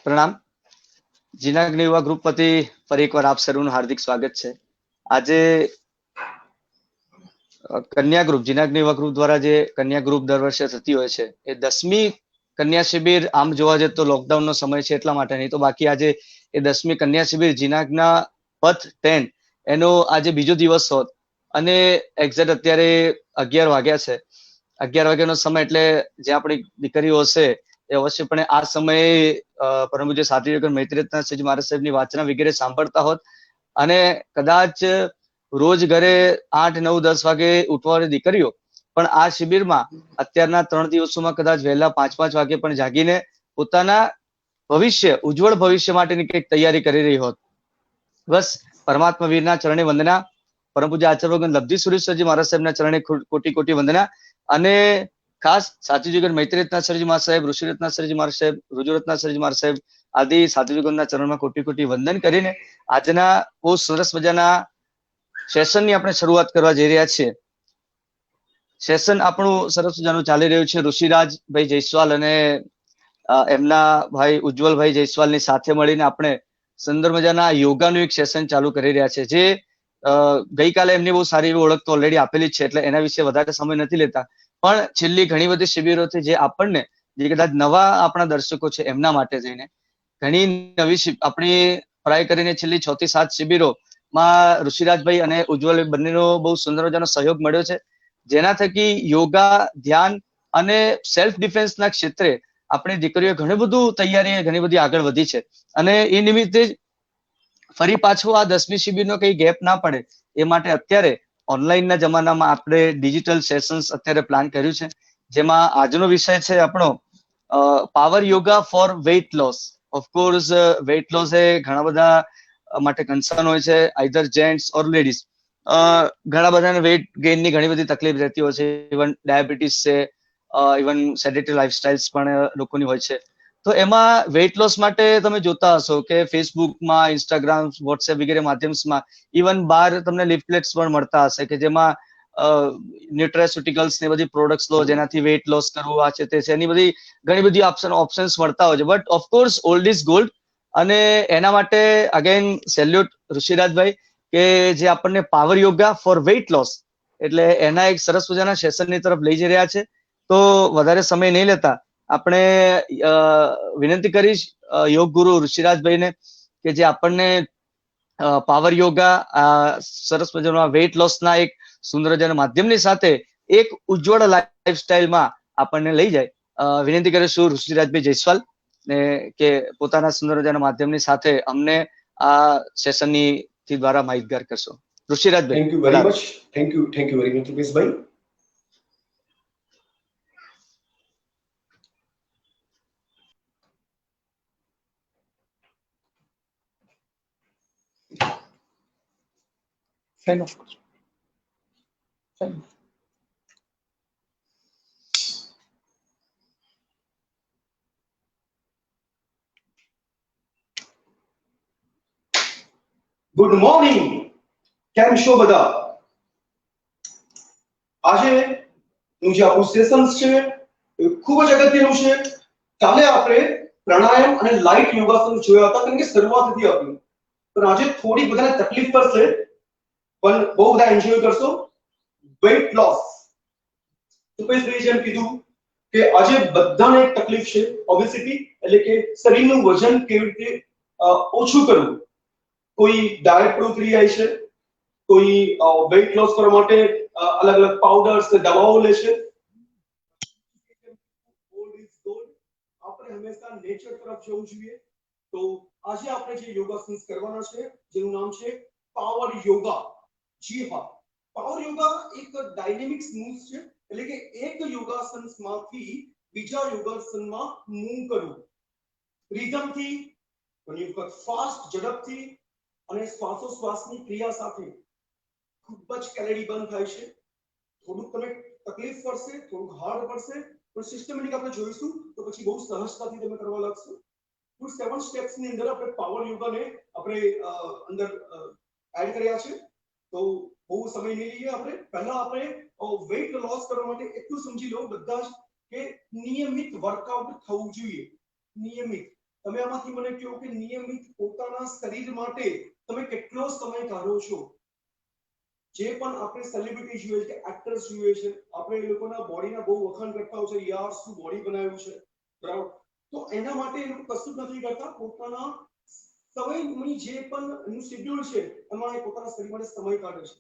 પ્રણામ. જીનાગ્નિ યુવા ગ્રુપ વતી ફરી એકવાર આપ સર્વનું હાર્દિક સ્વાગત છે. આજે કન્યા ગ્રુપ જીનાગ્નિ યુવા ગ્રુપ દ્વારા જે કન્યા ગ્રુપ દર વર્ષે થતી હોય છે એ 10મી કન્યા શિબિર આમ જોવા જઈએ તો લોકડાઉનનો સમય છે એટલા માટે, નહીં તો બાકી આજે એ 10મી કન્યા શિબિર જીનાગના પથ 10 એનો આજે બીજો દિવસ હોત અને એક્ઝેક્ટ અત્યારે 11 વાગ્યા છે. 11 વાગ્યાનો સમય એટલે જે આપણી દીકરીઓ હશે એ અવશ્યપણે આ સમયે પરમ પૂજ્ય સાત્વિક મૈત્રીરત્ન શ્રીજી મહારાજ સાહેબની વાચના વગેરે સાંભળતા હોત અને કદાચ રોજ ઘરે 8, 9, 10 વાગે ઉઠવાવાળી દીકરીઓ પણ આ શિબિરમાં અત્યારના 3 દિવસોમાં કદાચ વહેલા 5-5 વાગે પણ જાગીને પોતાના ભવિષ્ય, ઉજ્જવળ ભવિષ્ય માટેની કંઈક તૈયારી કરી રહી હોત. બસ પરમાત્મા વીરના ચરણે વંદના, પરમ પૂજ્ય આચાર્ય લબ્ધિ સુરેશ્વરજી મહારાજ સાહેબના ચરણે કોટી કોટી વંદના અને ખાસ સાત્વિક મૈત્રીરત્ન સરજી મહારાજ સાહેબ, ઋષિરત્ન સરજી મહારાજ સાહેબ, રુજુરત્ન સરજી મહારાજ સાહેબ આદિ સાત્વિકોના ચરણમાં કોટી કોટી વંદન કરીને આજના બહુ સરસ મજાના સેશનની આપણે શરૂઆત કરવા જઈ રહ્યા છીએ. સેશન આપણું સરસ મજાનું ચાલી રહ્યું છે. ઋષિરાજભાઈ જયસ્વાલ અને એમના ભાઈ ઉજ્જવલભાઈ જયસ્વાલની સાથે મળીને આપણે સુંદર મજાના યોગાનું એક સેશન ચાલુ કરી રહ્યા છે. જે ગઈકાલે એમની બહુ સારી એવી ઓળખ તો ઓલરેડી આપેલી જ છે એટલે એના વિશે વધારે સમય નથી લેતા, પણ છેલ્લી ઘણી બધી શિબિરોથી જે આપણને જે કદાચ નવા આપણા દર્શકો છે એમના માટે જઈને ઘણી નવી આપણી ટ્રાય કરીને છેલ્લી 6 થી 7 શિબિરોમાં ઋષિરાજભાઈ અને ઉજ્જવલ બંનેનો બહુ સુંદર મજાનો સહયોગ મળ્યો છે, જેના થકી યોગા, ધ્યાન અને સેલ્ફ ડિફેન્સના ક્ષેત્રે આપણી દીકરીઓ ઘણું બધું તૈયારી, ઘણી બધી આગળ વધી છે અને એ નિમિત્તે ફરી પાછું આ 10મી શિબિરનો કઈ ગેપ ના પડે એ માટે અત્યારે ઓનલાઈનના જમાનામાં આપણે ડિજિટલ સેશન્સ અત્યારે પ્લાન કર્યું છે, જેમાં આજનો વિષય છે આપણો power yoga for weight loss. Of course weight loss એ ઘણા બધા માટે કન્સર્ન હોય છે, આઈધર જેન્ટ્સ ઓર લેડીઝ. ઘણા બધાને વેઇટ ગેઇનની ઘણી બધી તકલીફ રહેતી હોય છે, ઇવન ડાયાબિટીસ છે, ઇવન સેડેટરી લાઇફસ્ટાઇલ્સ પણ લોકોની હોય છે. તો એમાં વેઇટ લોસ માટે તમે જોતા હશો કે ફેસબુકમાં, ઇન્સ્ટાગ્રામ, વોટ્સએપ વગેરે માધ્યમમાં ઇવન બહાર તમને લિફ્ટલેટ્સ પણ મળતા હશે કે જેમાં ન્યુટ્રાસ્યુટિકલ્સ ને બધી પ્રોડક્ટ્સ લો જેનાથી વેઇટ લોસ કરવું, આ છે તે છે, એની બધી ઘણી બધી ઓપ્શન્સ મળતા હોય છે. But of course old is gold અને એના માટે અગેન સેલ્યુટ ઋષિરાજભાઈ કે જે આપણને power yoga for weight loss એટલે એના એક સરસ મજાના સેશનની તરફ લઈ જઈ રહ્યા છે. તો વધારે સમય નહીં લેતા આપણે વિનંતી કરીશ યોગ ગુરુ ઋષિરાજભાઈને કે જે આપણને પાવર યોગા સરસ મજાના વેઇટ લોસના એક સુંદર મજાના માધ્યમની સાથે એક ઉજ્જવળ લાઈફસ્ટાઈલમાં આપણને લઈ જાય. વિનંતી કરીશું ઋષિરાજભાઈ જયસ્વાલ ને કે પોતાના સુંદર મજાના માધ્યમની સાથે અમને આ સેશનની દ્વારા માહિતગાર કરશો. ઋષિરાજભાઈ, thank you very much. Thank you very much રૂપેશભાઈ. Sign off. Sign off. Good morning. કેમ છો બધા? આજેનું જે આપણું સેશન્સ છે એ ખૂબ જ અગત્યનું છે. કાલે આપણે પ્રાણાયામ અને લાઇટ યોગાસન જોયા હતા કારણ કે શરૂઆત હતી આપણી, પણ આજે થોડી બધાને તકલીફ પડશે પણ બહુ બધા એન્જોય કરશો. Weight loss. રૂપેશભાઈ જેમ કીધું કે આજે બધાને એક તકલીફ છે, ઓબેસિટી એટલે કે શરીરનું વજન કેવી રીતે ઓછું કરવું. કોઈ ડાયટ પર ઉતરી જાય છે, કોઈ વેઇટ લોસ કરવા માટે અલગ અલગ પાવડર્સ દવાઓ લે છે. આપણે હંમેશા નેચર તરફ જવું જોઈએ. તો આજે આપણે જે યોગાસન કરવાના છે જેનું નામ છે પાવર યોગા. જી હા, પાવર યોગા એક ડાયનેમિક મૂવ્સ છે એટલે કે એક યોગાસનમાંથી બીજા યોગાસનમાં મૂવ કરવું રીધમથી, ઘણી વખત ફાસ્ટ ઝડપથી અને શ્વાસોશ્વાસની ક્રિયા સાથે. ખૂબ જ કેલરી બર્ન થાય છે. થોડુંક તમે તકલીફ પડશે, થોડુંક હાર્ડ પડશે, પણ સિસ્ટમેટિક આપણે જોઈશું તો પછી બહુ સહજતાથી તમે કરવા લાગશો. કુલ 7 સ્ટેપ્સની અંદર આપણે પાવર યોગાને આપણે અંદર એડ કર્યા છે. તો બહુ સમય નહીં લઈએ. આપણે પહેલા આપણે વેઇટ લોસ કરવા માટે એટલું સમજી લો બધા જ કે નિયમિત વર્કઆઉટ થવું જોઈએ. નિયમિત તમે આમાંથી મને કહો કે નિયમિત પોતાના શરીર માટે તમે કેટલો સમય કાઢો છો? જે પણ આપણે સેલિબ્રિટી જોઈએ છે, એક્ટર્સ જોઈએ છે, આપણે એ લોકોના બોડીના બહુ વખાણ કરતા હોય છે, યાર શું બોડી બનાવ્યું છે, બરાબર? તો એના માટે એ લોકો કશું જ નથી કરતા, પોતાના સમયની જે પણ એનું શેડ્યુલ છે એમાં એ પોતાના શરીર માટે સમય કાઢે છે.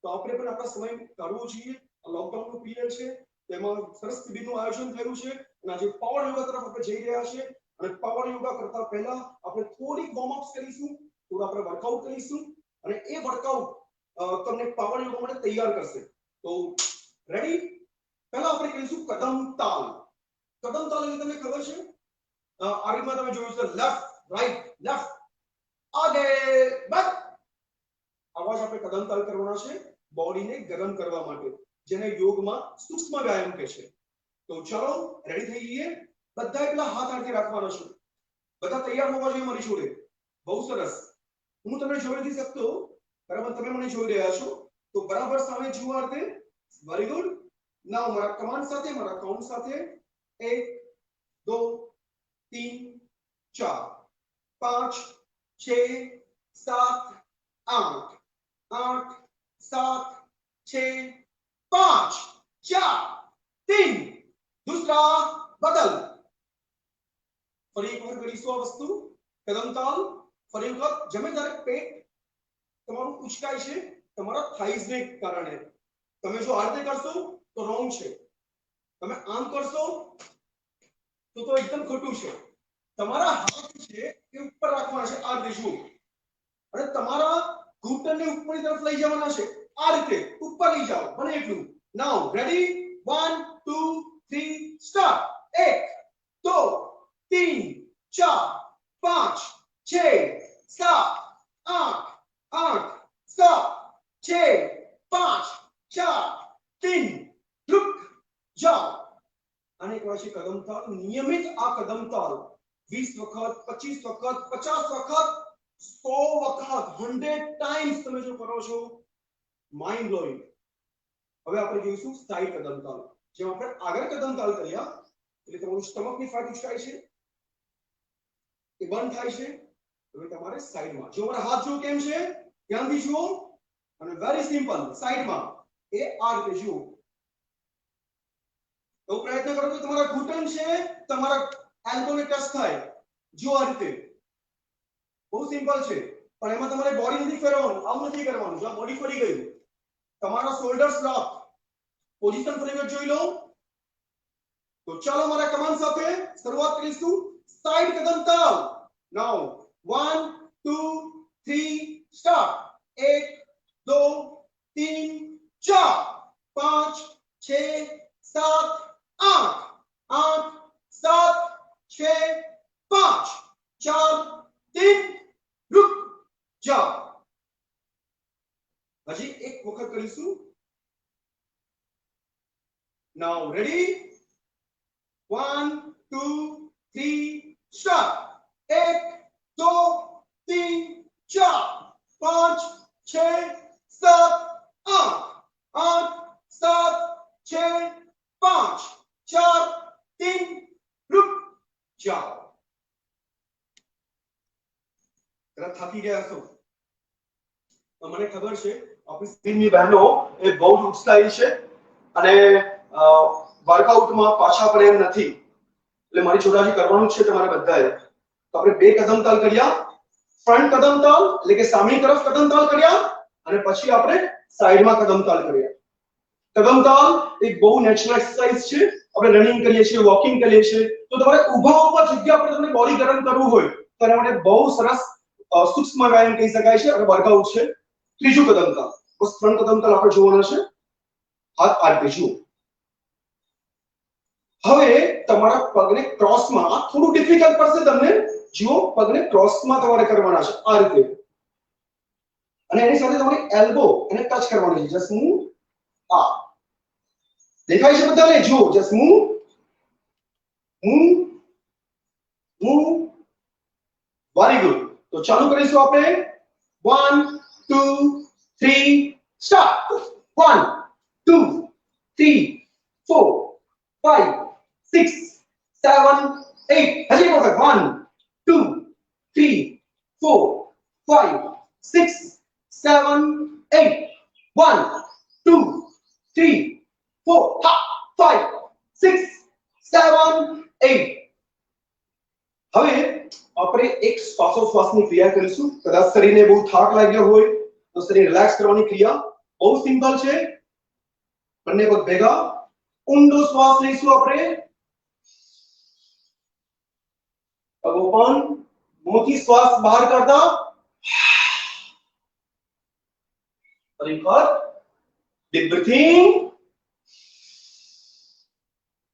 તો આપણે પણ આપણા સમય કાઢવો જોઈએ. લોકડાઉનનો પીરિયડ છે, તેમાં સરસ શિબિરનું આયોજન થયું છે અને આજે પાવર યોગા તરફ આપણે જઈ રહ્યા છીએ. અને પાવર યોગા કરતા પહેલા આપણે થોડીક વોર્મઅપ્સ કરીશું, થોડા આપણે વર્કઆઉટ કરીશું અને એ વર્કઆઉટ તમને પાવર યોગા માટે તૈયાર કરશે. તો રેડી? પહેલા આપણે કરીશું કદમ તાલ. કદમ તાલ એટલે તમને ખબર છે? આર્મીમાં તમે જોયું છે લેફ્ટ રાઈટ લેફ્ટ આગે બેક. આવાજ આપણે કદમ તાલ કરવાના છે બોડીને ગરમ કરવા માટે, જેને યોગમાં સૂક્ષ્મ વ્યાયામ કહે છે. તો ચલો રેડી થઈ જઈએ. બધાએ પેલા હાથ આડકે રાખવાના છે. બધા તૈયાર હોવા જોઈએ મારી જોડે. બહુ સરસ. હું તમને જોઈ નથી શકતો, બરાબર? તમે મને જોઈ રહ્યા છો તો બરાબર સામે જુઓ આ રીતે. Very good. નાઉ મારા કમાન્ડ સાથે, મારા કાઉન્ટ સાથે 1 2 3 4 5 6 7 8 8 7 6 5 4 3. दूसरा बदल. ફરી એક વખત કરીશું આ વસ્તુ. કદમ તાલ. ફરી એક વખત જમે ત્યારે પેટ તમારું ઉચકાય છે તમારા થાઇઝને કારણે. તમે જો આ રીતે કરશો તો રોંગ છે. તમે આમ કરશો તો એકદમ ખોટું છે. તમારા હાથ છે એ ઉપર રાખવાના છે આ રીતે જુઓ, અને તમારા ઘૂંટણને ઉપરની તરફ લઈ જવાના છે આ રીતે. ઉપર લઈ જાઓ બને એટલું. નાઉ રેડી? 1 2 3 સ્ટાર્ટ. 1 2 3 4 5 6 7 8 8 7 6 5 4 3. रुक जाओ. આને કહેવાય છે કદમ તાલ. નિયમિત આ કદમ તાલ 20 વખત, 25 વખત, 50 વખત, 100 વખત, 100 ટાઈમ્સ તમે જો કરો છો, માઇન્ડ બ્લોઇંગ. હવે આપણે જોઈશું સાઈડ કદમ તાલ. જેમ આપણે આગળ કદમ તાલ કર્યા એટલે તમારું સ્ટમકની ફેટ ઉચકાય છે, એ બંધ થાય છે. હવે તમારે સાઈડમાં જો મારા હાથ જો કેમ છે ધ્યાનથી જુઓ, અને વેરી સિમ્પલ સાઈડમાં એ આ રીતે જુઓ. તો પ્રયત્ન કરો કે તમારા ઘૂંટણ છે તમારા એલ્બોને ટચ થાય. જો આ રીતે. બહુ સિમ્પલ છે, પણ એમાં તમારે બોડી નથી ફેરવવાનું, આમ નથી કરવાનું. જો બોડી ફરી ગયું, તમારા શોલ્ડર્સ લોક. પોઝિશન ફરીવાર જોઈ લો. તો ચાલો મારા કમાન્ડ સાથે શરૂઆત કરીશું. સાઈડ કદમ તાલ. નાઉ 1 2 3 સ્ટાર્ટ. 1 2 3 4 5 6 7 8 8 7 6 5 4 3. रुक जाओ. હજી એક વખત કરીશું. નાઉ રેડી? 1 2 3 સ્ટાર્ટ. 1 2 3 4 5 6 7 8 8 7 6 5 4 3. रुक जाओ. જરા થાકી ગયા છો? મને ખબર છે આપણી સ્ક્રીનની બહેનો એ બહુ જ ઉત્સાહી છે અને વર્કઆઉટમાં પાછા પણ એમ નથી, એટલે મારી જોડાજી કરવાનું છે તમારે બધાએ. તો આપણે બે કદમ તાલ કર્યા. ફ્રન્ટ કદમ તાલ એટલે કે સામેની તરફ કદમ તાલ કર્યા, અને પછી આપણે સાઈડમાં કદમ તાલ કર્યા. કદમ તાલ એક બહુ નેચરલ એક્સરસાઇઝ છે. આપણે રનિંગ કરીએ છીએ, વોકિંગ કરીએ છીએ, તો તમારે ઊભા જગ્યા પર તમને બોડી ગરમ કરવું હોય તો એના માટે બહુ સરસ સૂક્ષ્મ વ્યાયામ કહી શકાય છે અને વર્કઆઉટ છે. ત્રીજું કદમ તાલ. બસ 3 કદમ તાલ આપણે જોવાના છે. હાથ આડકે જુઓ. હવે તમારા પગને ક્રોસમાં, આ થોડું ડિફિકલ્ટ પડશે તમને. જુઓ, પગને ક્રોસમાં તમારે કરવાના છે આ રીતે, અને એની સાથે તમારી એલ્બો એને ટચ કરવાની છે. Just move. આ દેખાય છે બધાને? જુઓ, just move move move. Very good. તો ચાલુ કરીશું આપણે. 1 2 3 સ્ટાર્ટ. 1 2 3 4 5 6 7 8. હજી એક વખત. 1 2 3 4 5 6 7 8 1 2 3 4 5 6 7 8 હવે આપણે એક શ્વાસોશ્વાસની ક્રિયા કરીશું કદાચ શરીરને બહુ થાક લાગ્યો હોય તો શરીર રિલેક્સ કરવાની ક્રિયા બહુ સિમ્પલ છે બંને પગ ભેગા ઊંડો શ્વાસ લઈશું આપણે પગ ઓપન મોટી શ્વાસ બહાર કાઢતા ફરી વખત deep breathing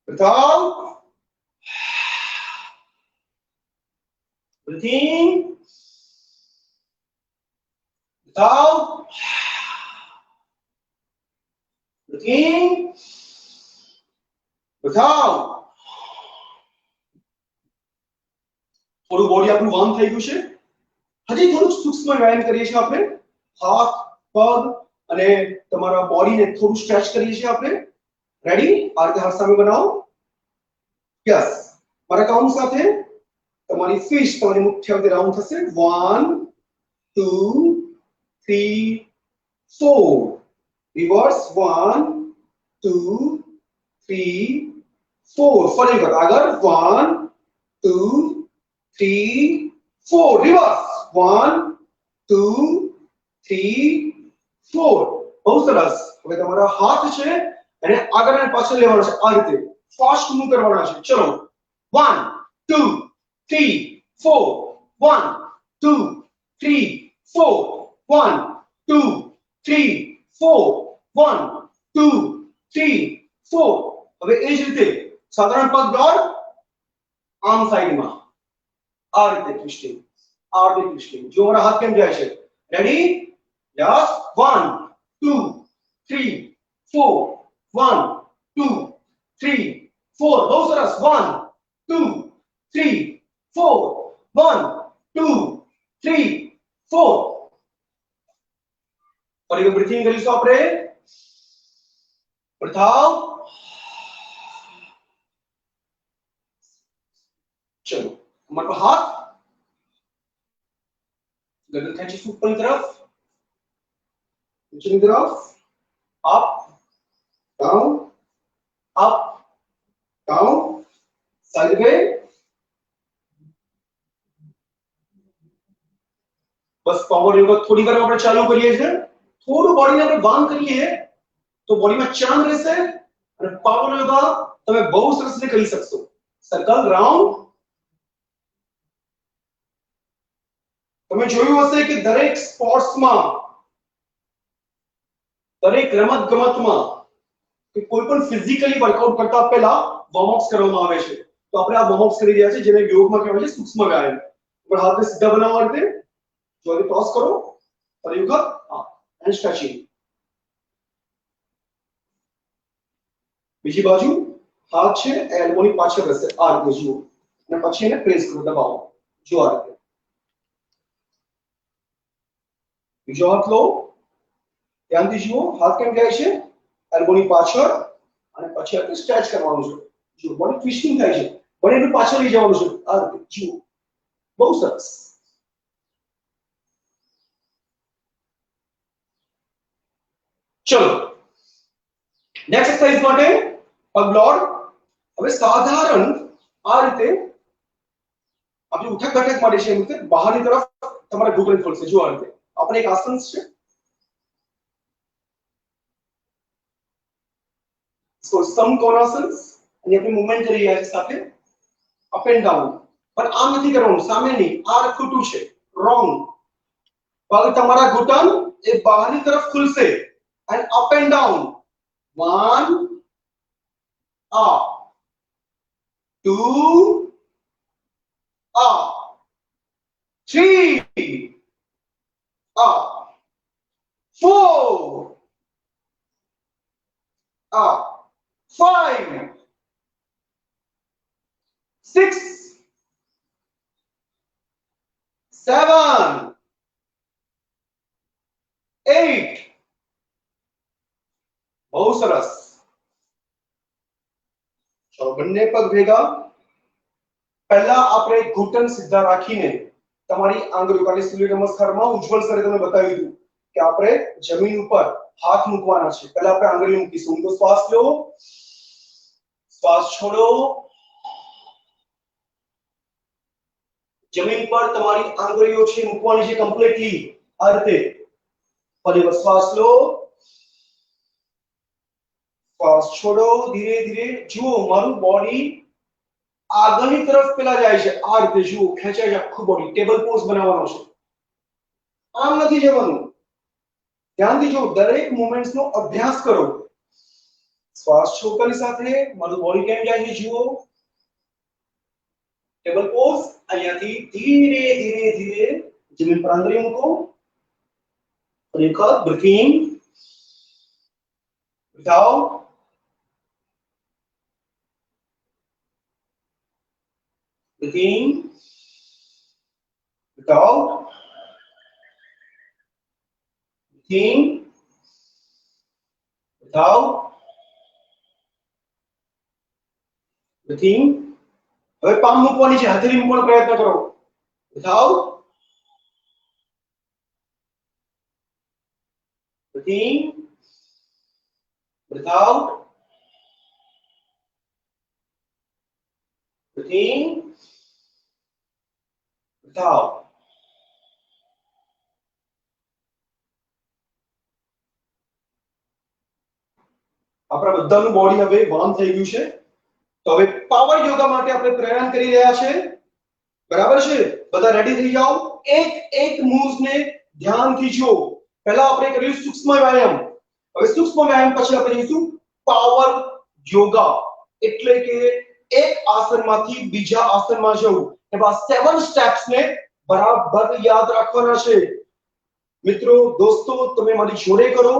breathe out breathing breathe out breathing breathe out થોડું બોડી આપણું વાર્મ થઈ ગયું છે હજી થોડું સૂક્ષ્મ વ્યાયામ કરીએ છીએ આપણે હાથ પગ અને તમારા બોડીને થોડું સ્ટ્રેચ કરીએ છીએ આપણે રેડી આ રીતે હાથ સામે બનાવો યસ મારા કાઉન્ટ સાથે તમારી ફિશ તમારી મુઠ્ઠી આવી રાઉન્ડ થશે 1 2 3 4 રિવર્સ 1 2 3 4 ફરી વખત આગળ 1 2 3 4 રિવર્સ 1 2 3 4 બહુ સરસ હવે તમારા હાથ છે અને આગળ અને પાછળ લેવાનો છે આ રીતે ફાસ્ટ મૂવ કરવાના છે ચલો 1 2 3 4 1 2 3 4 1 2 3 4 1 2 3 4 હવે એ જ રીતે સાધારણ પગ દોડ આમ સાઈડમાં આ રીતે ટ્વિસ્ટિંગ જો મારા હાથ કેમ જાય છે રેડી યસ 1 2 3 4 1 2 3 4 બહુ સરસ 1 2 3 4 1 2 3 4 ફરી બ્રીથિંગ કરીશું આપણે breathe out चलो हमारे पास हाथ गर्दन खींची ऊपर की तरफ नीचे की तरफ अप डाउन साइड पे बस पावर योगा थोड़ी વાર આપણે ચાલુ કરીએ છીએ થોડું બોડીને આપણે વાર્મ કરીએ તો બોડીમાં ચલણ રહેશે અને પાવર યોગા તમે બહુ સરસ રીતે કરી શકશો સર્કલ રાઉન્ડ તમે જોયું હશે કે દરેક સ્પોર્ટ્સમાં દરેક રમત ગમતમાં કે કોઈ પણ ફિઝિકલી વર્કઆઉટ કરતા પહેલા વોર્મ-અપ્સ કરવામાં આવે છે તો આપણે આ વોર્મ-અપ્સ કરી રહ્યા છે જેને યોગમાં કહેવાય છે સૂક્ષ્મ વ્યાયામ ઉપર હાથને સીધા બનાવવા માટે જોડે ટોસ કરો ફરી વખત એન્ડ સ્ટ્રેચિંગ બીજી બાજુ હાથ છે એલ્બોની પાછળ રહેશે આ રીતે જુઓ અને પછી એને પ્રેસ કરો દબાવો જો આ રીતે બીજો હાથ લો ધ્યાનથી જુઓ હાથ કેમ જાય છે એલ્બોની પાછળ અને પછી આપણે સ્ટ્રેચ કરવાનું છે જુઓ બોડી ટ્વિસ્ટિંગ થાય છે બોડીને પાછળ લઈ જવાનું છે આ રીતે જુઓ બહુ સરસ ચલો નેક્સ્ટ એક્સરસાઇઝ માટે પગ લોડ હવે સાધારણ આ રીતે આપણે ઉઠક બેઠક માટે છે એમ કે બહારની તરફ તમારા ઘૂંટણ ખોલશે જો આ રીતે આપણે એક આસન છે इसको समकोणासन અને આપણે મૂવમેન્ટ કરી રહ્યા છે સાથે અપ એન્ડ ડાઉન પણ આમ નથી કરવાનું સામે નહીં આ ખોટું છે રોંગ પગ તમારા ઘૂંટણ એ બહારની તરફ ખુલશે and up and down 1 up 2 up 3 up 4 up 5 6 7 8 बहुत सरस चलो બંને પગ ભેગા પહેલા આપણે ઘૂંટણ સીધા રાખીને તમારી આંગળીઓ કાલે સૂર્ય નમસ્કારમાં ઉજ્જવલ સરે તમને બતાવ્યું હતું કે આપણે જમીન ઉપર હાથ મૂકવાના છે. પહેલા આપણે આંગળીઓ મૂકીશું. ઊંડો શ્વાસ લો, શ્વાસ છોડો. જમીન પર તમારી આંગળીઓ છે મૂકવાની છે કમ્પ્લીટલી આ રીતે. ફરી શ્વાસ લો, શ્વાસ છોડો. ધીરે ધીરે જુઓ મારું બોડી આગળની તરફ પેલા જાય છે આ રીતે. જુઓ ખેંચાય છે આખું બોડી. ટેબલ પોઝ બનાવવાનો છે, આમ નથી જવાનું. ધ્યાનથી જો દરેક મુવમેન્ટ્સ નો અભ્યાસ કરો. શ્વાસ છોડતાની સાથે મારું બોડી કેમ જાય છે જુઓ. Table pose. અહીંયાથી ધીરે ધીરે ધીરે જમીન પર આંગળીઓ મૂકો. અને એક વખત breathe in, breathe out. Breathe in, breathe out. Breathe in, breathe out. Breathe in. હવે પામ મૂકવાની છે, હથેળી મૂકવાનો પ્રયત્ન કરો. Breathe out. Breathe in, breathe out. Breathe in. Out. આપણા બધાનું બોડી હવે વાર્મ થઈ ગયું છે. તો હવે પાવર યોગા માટે આપણે પ્રયાણ કરી રહ્યા છે. બરાબર છે? બધા રેડી થઈ જાઓ. એક એક મૂવ્સ ને ધ્યાનથી જુઓ. પહેલા આપણે કર્યું સૂક્ષ્મ વ્યાયામ. હવે સૂક્ષ્મ વ્યાયામ પછી આપણે જઈશું પાવર યોગા. એટલે કે એક આસનમાંથી બીજા આસનમાં જવું. એવા 7 સ્ટેપ્સ ને બરાબર યાદ રાખવાના છે. મિત્રો દોસ્તો તમે મારી જોડે કરો,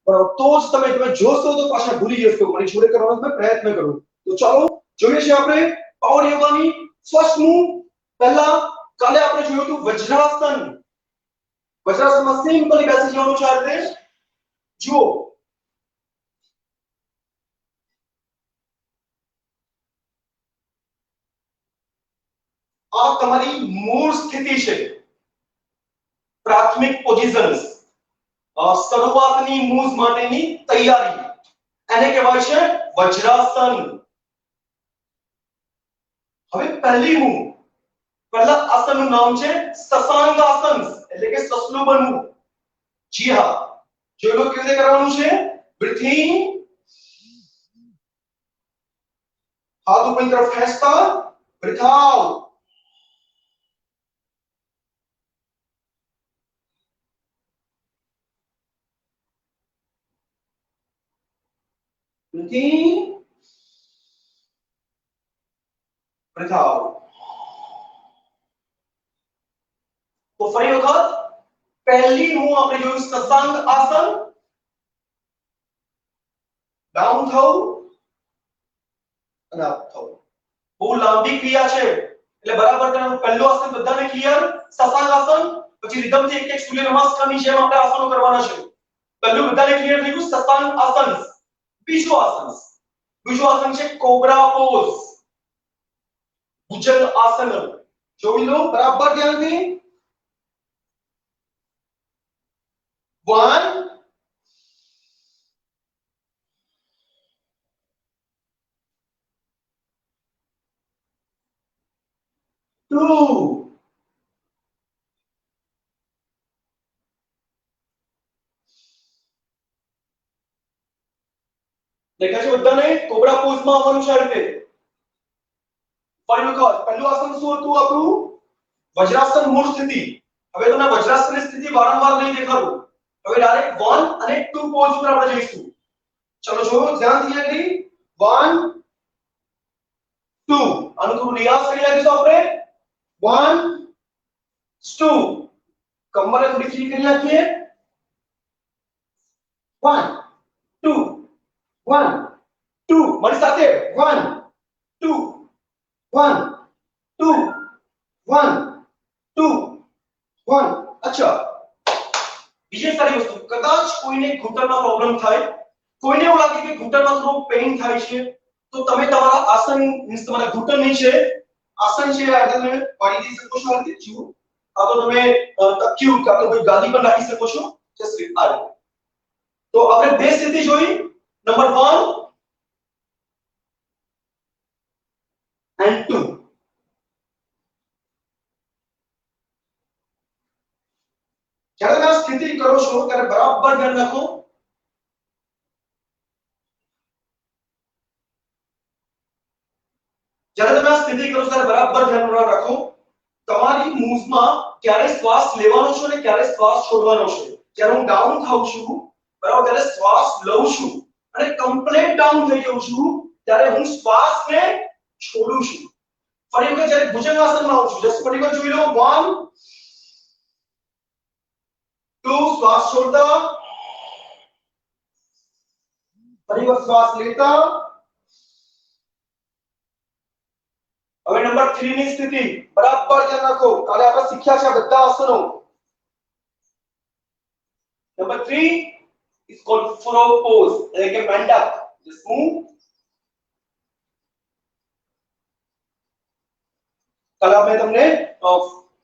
બરાબર તો જ તમે જોશો તો પાછા ભૂલી જશો. મારી જોડે કરવાનો તમે પ્રયત્ન કરો. તો ચાલો જોઈએ છે આપણે પાવર યોગાની ફર્સ્ટ મૂવ. પહેલા કાલે આપણે જોયું હતું વજ્રાસન. વજ્રાસનમાં સિમ્પલી બેસી જવાનું છે આ રીતે. જુઓ આ તમારી મૂળ સ્થિતિ છે. પ્રાથમિક પોઝિશન્સ, શરૂઆતની મૂવ્સ માટેની તૈયારી, એને કહેવાય છે વજ્રાસન. હવે પહેલી મૂવ, પહેલા આસનનું નામ છે શશાંકાસન, એટલે કે સસલું બનવું. જી હા, જોઈ લો કેવી રીતે કરવાનું છે. બ્રીથ ઇન, હાથ ઉપરની તરફ ખેંચતા. Breathe out. Breathe in, breathe out. તો ફરી વખત પહેલી મૂવ આપણે જોયું શશાંક આસન. ડાઉન થવું અને અપ થવું. બહુ લાંબી ક્રિયા છે એટલે બરાબર તમે પહેલું આસન બધાને ક્લિયર. શશાંક આસન, પછી રિધમથી એક એક સૂર્ય નમસ્કારની જેમ આપણે આસનો કરવાના છે. પહેલું બધાને ક્લિયર થઈ ગયું શશાંક આસન. બીજું આસન છે કોબરા પોઝ, ભુજંગ આસન. જોઈ લો બરાબર ધ્યાનથી. 1 2 દેખાય છે બધાને? કોબરા પોઝમાં આવવાનું છે આ રીતે. ફરી વખત પહેલું આસન શું હતું આપણું? વજ્રાસન મૂળ સ્થિતિ. હવે તમને વજ્રાસનની સ્થિતિ વારંવાર નહીં દેખાડું. હવે ડાયરેક્ટ 1 અને 2 પોઝ પર આપણે જઈશું. ચલો જો ધ્યાનથી આગળ. 1 2. આનું થોડું રિયાઝ કરી નાખીશું આપણે. 1 2. કમરને થોડી ફ્રી કરી નાખીએ. 1 2 1 2. મારી સાથે 1 2 1 2 1 2 1. અચ્છા, બીજી સારી વસ્તુ, કદાચ કોઈને ઘૂંટણમાં પ્રોબ્લેમ થાય, કોઈને એવું લાગે કે ઘૂંટણમાં થોડું પેઇન થાય છે, તો તમે તમારા આસન મીન્સ તમારા ઘૂંટણ નીચે આસન છે આ તમે વાળી દઈ શકો છો આ રીતે જુઓ આ તો તમે તકિયું કાં તો કોઈ ગાદી પર રાખી શકો છો જસ્ટ આ રીતે તો આપણે બે સ્થિતિ જોઈ નંબર 1 and 2 જ્યારે તમે આ સ્થિતિ કરો છો ત્યારે બરાબર ધ્યાન રાખો જ્યારે તમે આ સ્થિતિ કરો ત્યારે બરાબર ધ્યાન રાખો તમારી મૂવ્સમાં ક્યારે શ્વાસ લેવાનો છે અને ક્યારે શ્વાસ છોડવાનો છે જ્યારે હું ડાઉન થાઉં છું બરાબર ત્યારે શ્વાસ લઉં છું અને કમ્પ્લીટ ડાઉન થઈ જાઉં છું ત્યારે હું શ્વાસને છોડું છું ફરી વખત જ્યારે ભુજંગાસનમાં આવું છું જસ્ટ ફરી વખત જોઈ લો 1 2 શ્વાસ છોડતા ફરી વખત શ્વાસ લેતા હવે નંબર 3 ની સ્થિતિ બરાબર ધ્યાન રાખો કાલે આપણે શીખ્યા છે બધા આસનો number 3 is called frog pose એટલે કે મેંડક just move કાલે આપણે તમને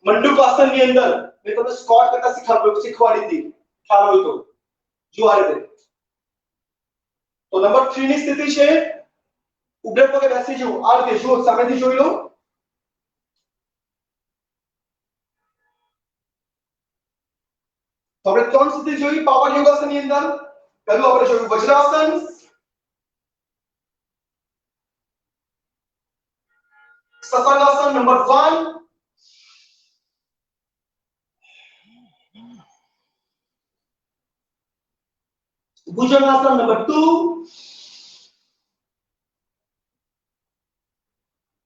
મંડુક આસન ની અંદર મેં તમને સ્ક્વોટ કરતા શીખવાડી હતી ખ્યાલ હોય તો જો આ રીતે તો નંબર 3 ની સ્થિતિ છે ઉભે પગે બેસી જાઓ આ રીતે જો સામેથી જોઈ લો તો આપણે ત્રણ સ્થિતિ જોઈ પાવર યોગાસન ની અંદર પહેલું આપણે જોયું વજ્રાસન સસંગાસન નંબર 1 ભુજંગાસન નંબર 2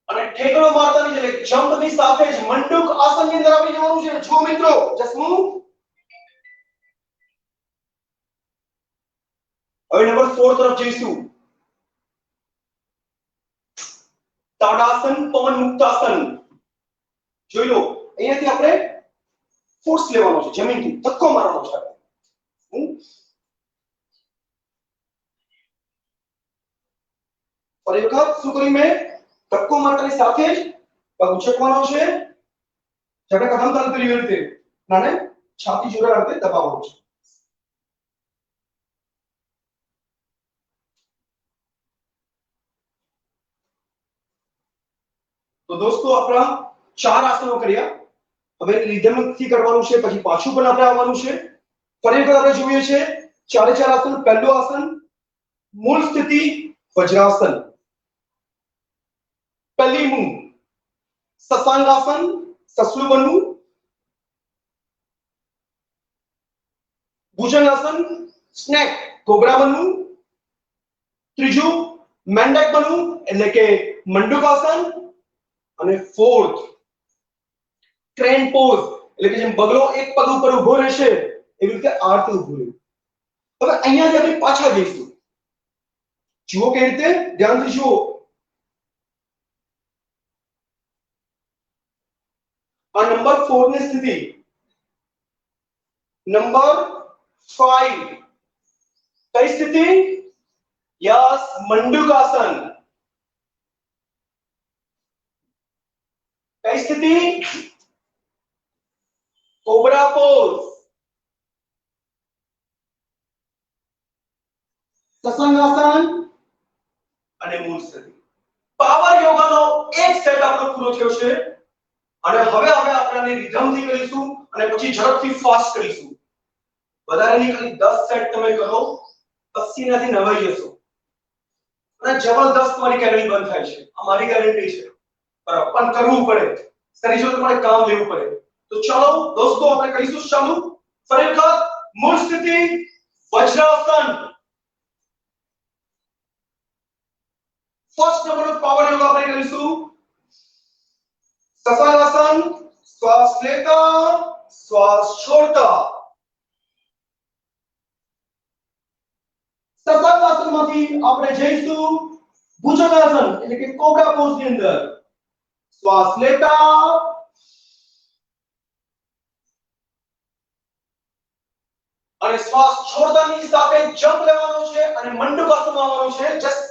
અને ઠેકડો મારતાની એટલે જમ્પ ની સાથે જ મંડુક આસન ની અંદર આવી જવાનું છે જો મિત્રો જસ્ટ મૂવ હવે નંબર 4 તરફ જઈશું તાડાસન પવન મુક્તાસન જોઈ લો અહીંયાથી આપણે ફોર્સ લેવાનો છે જમીનથી ધક્કો મારવાનો છે ફરી વખત શું કર્યું મેં ધક્કો મારતાની સાથે જ પગ ઉચકવાનો છે જ્યારે કદમ ચાલુ કરી રીતે નાને છાતી જોડે આ રીતે દબાવવાનું છે તો દોસ્તો આપણા ચાર આસનો કર્યા હવે રિધમથી કરવાનું છે પછી પાછું પણ આપણે આવવાનું છે ફરી વખત આપણે જોઈએ છે ચારે ચાર આસન પહેલું આસન મૂળ સ્થિતિ વજ્રાસન પહેલી મૂવ સસાંગાસન સસલું બનવું ભુજંગાસન સ્નેક કોબરા બનવું ત્રીજું મેંડક બનવું એટલે કે મંડુકાસન અને ફોર્થ ક્રેન પોઝ એટલે કે જેમ બગલો એક પગ ઉપર ઊભો રહેશે એવી રીતે આ રીતે ઊભો રહે હવે અહીંયાથી આપણે પાછા જઈશું જુઓ કે રીતે ધ્યાનથી જુઓ આ નંબર 4 ની સ્થિતિ નંબર 5 કઈ સ્થિતિ યસ મંડુકાસન કઈ સ્થિતિ કોબરા પોઝ સસંગાસન અને મૂળ સ્થિતિ પાવર યોગાનો એક સેટ આપણો પૂરો થયો છે અને હવે આપણે રિધમથી કરીશું અને પછી ઝડપથી ફાસ્ટ કરીશું વધારે નહીં ખાલી 10 સેટ તમે કરો પસીનાથી નવાઈ જશો અને જબરદસ્ત તમારી કેલરી બર્ન થાય છે આ મારી ગેરંટી છે બરાબર પણ કરવું પડે શરીર જો તમારે કામ લેવું પડે તો ચાલો દોસ્તો આપણે કરીશું ચાલુ ફરી વખત મૂળ સ્થિતિ vajrasana first number power yoga આપણે કરીશું સસાંગાસન શ્વાસ લેતા શ્વાસ છોડતા સસાંગાસનમાંથી આપણે જઈશું ભુજંગાસન એટલે કે કોબરા પોઝ ની અંદર શ્વાસ લેતા અને શ્વાસ છોડતાની સાથે જમ્પ લેવાનો છે અને મંડુકાસનમાં આવવાનું છે જસ્ટ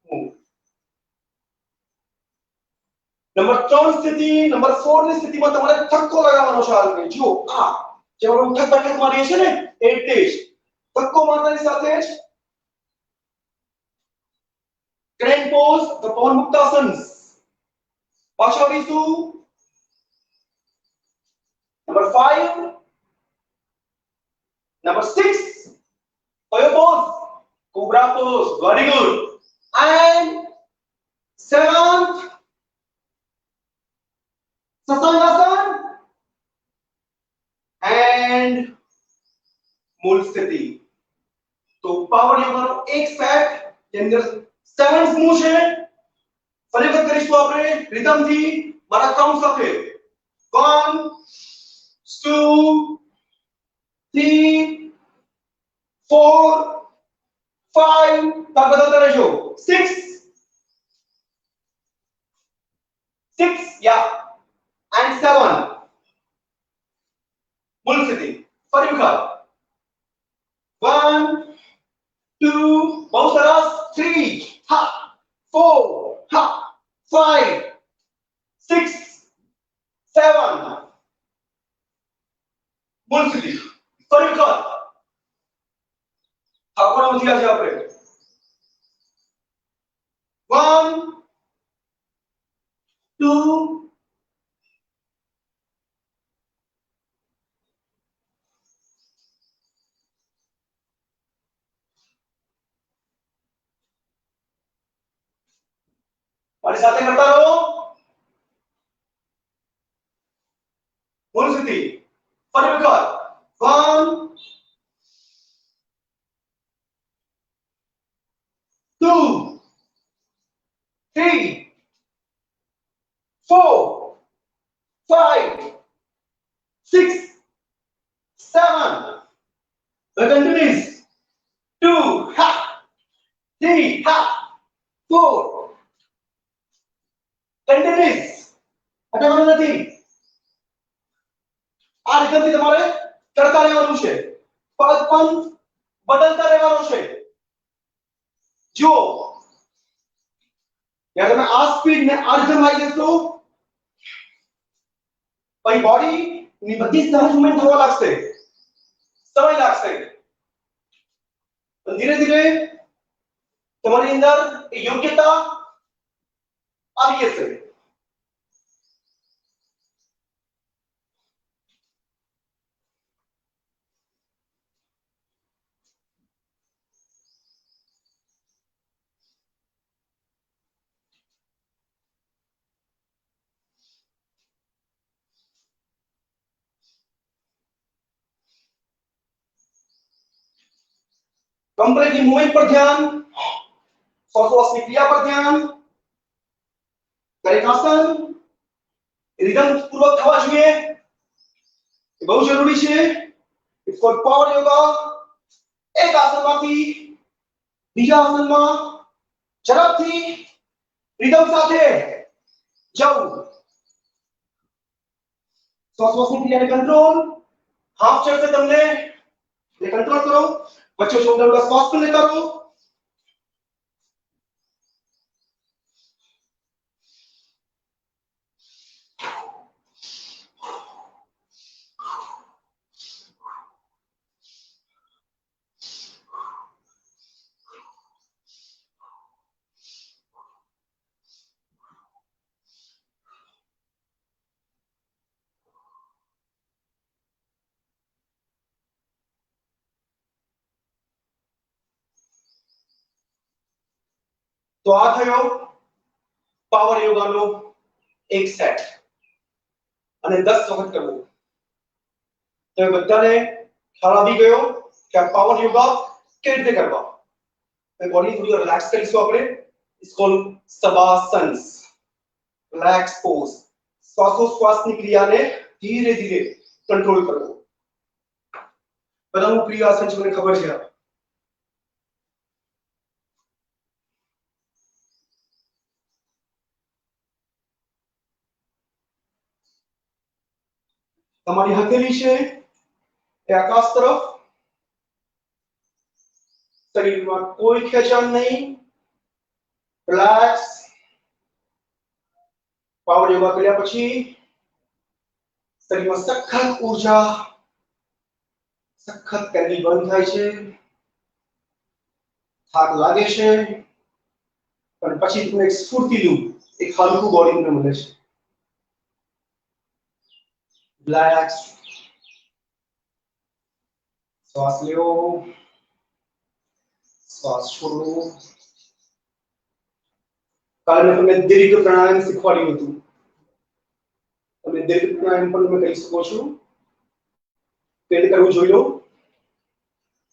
મૂવ નંબર 3 સ્થિતિ, નંબર 4 ની સ્થિતિમાં તમારે ધક્કો લગાવવાનો છે હાલને. જુઓ આ જે આપણે ઉઠક બેઠક મારીએ છીએ ને એ ટેસ્ટ ધક્કો મારતાની સાથે જ ક્રેન પોઝ, the પવન મુક્તાસન. પાછળ આવીશું. નંબર 5, નંબર 6 કયો pose? Cobra pose. Very good. And 7th sasangasana and મૂળ સ્થિતિ. તો પાવર યોગાનો એક સેટ જે અંદર 7 સમૂહ છે. ફરી વખત કરીશું આપણે રિધમથી મારા કાઉન્ટ સાથે. 1 2 3 4 5 તબ બદલતા રહેજો. 6 yeah and 7 મૂળ સ્થિતિ. ફરી વખત 1 2 બહુ સરસ. 3 હા 4 હા 5 6 7 મૂળ સ્થિતિ. ફરી વખત આપણો નથી આજે આપણે 1 2 મારી સાથે કરતા રહો. મૂળ સ્થિતિ. ફરી વખત 1 2 3 4 5 6 7 the continues 2 ha 3 ha 4 continues હટાવવાનું નથી. આ રીતથી તમારે કરતા રહેવાનું છે. પગ પણ બદલતા રહેવાનું છે. જો યાર તમે આ સ્પીડ ને આ રીતમ આવી જશો પછી બોડી ની બધી સહજ મૂવમેન્ટ થવા લાગશે. સમય લાગશે. ધીરે ધીરે તમારી અંદર એ યોગ્યતા આવી જશે. कंप्लीटली मूवमेंट पर ध्यान, श्वासोच्छ्वास की क्रिया पर ध्यान. દરેક આસન રિધમ પૂર્વક થવા જોઈએ. એ બહુ જરૂરી છે. It's called power yoga. એક આસનમાંથી બીજા આસનમાં ઝડપથી રિધમ સાથે જવું. શ્વાસોચ્છ્વાસની ક્રિયાને કંટ્રોલ. હાફ ચડશે તમને એ કંટ્રોલ કરો. बच्चों शोल्डर का श्वास पर लेता रहो. तो आ થયો પાવર યોગાનો એક સેટ અને 10 વખત કરવો. તો બધાને ખ્યાલ આવી ગયો કે આ પાવર યોગા કેવી રીતે કરવા. તો બોડી થોડી રિલેક્સ કરીશું આપણે. ઇટ્સ કોલ્ડ શવાસન્સ. Relax pose. શ્વાસોચ્છ્વાસની ક્રિયાને ધીરે ધીરે કંટ્રોલ કરવો. બધાનું પ્રિય આસન છે મને ખબર છે. તમારી હથેળી છે એ આકાશ તરફ. શરીરમાં કોઈ ખેંચાણ નહીં. રિલેક્સ. પાવર યોગા કર્યા પછી શરીરમાં સખત ઊર્જા સખત કેલરી બર્ન થાય છે, થાક લાગે છે, પણ પછી તમને એક સ્ફૂર્તિલું એક હલકું બોડી તમને મળે છે. રિલેક્સ, શ્વાસ લો, શ્વાસ છોડો. કાલે મેં તમને દીર્ઘ પ્રાણાયામ શીખવાડ્યું હતું. તમે દીર્ઘ પ્રાણાયામ પણ તમે કરી શકો છો. તે કરવું જોઈ લો.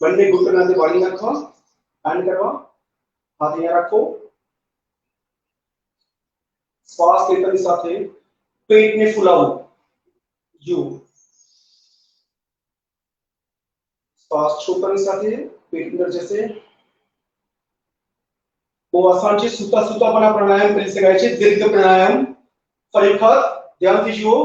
બંને ઘૂંટણના તે વાળી નાખવા, બેન્ડ કરવા, હાથ અહીંયા રાખો. શ્વાસ લેતાની સાથે પેટને ફૂલાવો. જુઓ, શ્વાસ છોડતાની સાથે પેટ અંદર જશે. બહુ આસાન છે. સૂતા સૂતા પણ આ પ્રાણાયામ કરી શકાય છે. દીર્ઘ પ્રાણાયામ. ફરી વખત ધ્યાનથી જુઓ.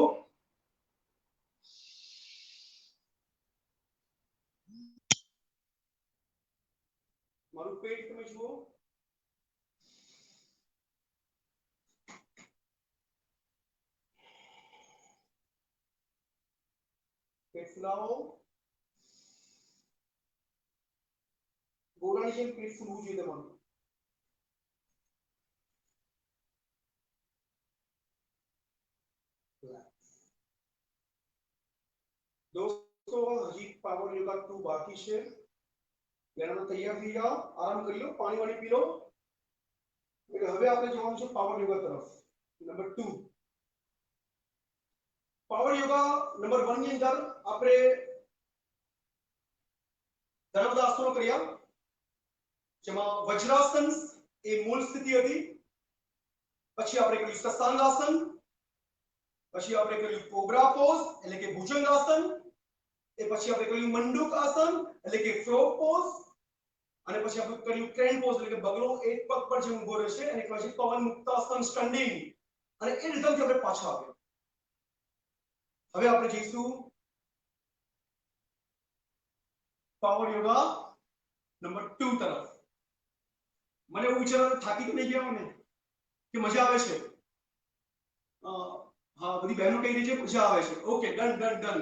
મારું પેટ તમે જુઓ. પેટ ફૂલાવો. ગોળાની જેમ પેટ ફૂલવું જોઈએ તમારું. दोस्तों हजी पावर योगा 2 बाकी है. लेना तैयार થઈ જાઓ, આરામ કરી લો, પાણી વાળી પી લો. એટલે હવે આપણે જવાનું છે પાવર યોગા તરફ. નંબર 2 પાવર યોગા નંબર 1 ની અંદર આપણે ઘણા બધા આસનો કર્યા, જેમાં વજ્રાસન એ મૂળ સ્થિતિ હતી. પછી આપણે કર્યું સસ્તાંગાસન, પછી આપણે કર્યું કોબ્રા પોઝ એટલે કે ભુજંગાસન, એ પછી આપણે કર્યું મંડૂક આસન એટલે કે ફ્રોગ પોઝ, અને પછી આપણે કર્યું ક્રેન પોઝ એટલે કે બગલો એક પગ પર જે ઊભો રહે છે અને પછી પવન મુક્તાસન સ્ટેન્ડિંગ, અને એ રીતમથી આપણે પાછા આવ્યા. હવે આપણે જઈશું પાવર યોગા નંબર 2 તરફ. મને એવું વિચાર થાકી તો નહીં ગયા મને કે મજા આવે છે? હા, બધી બહેનો કહી રહી છે મજા આવે છે. Okay, done done done.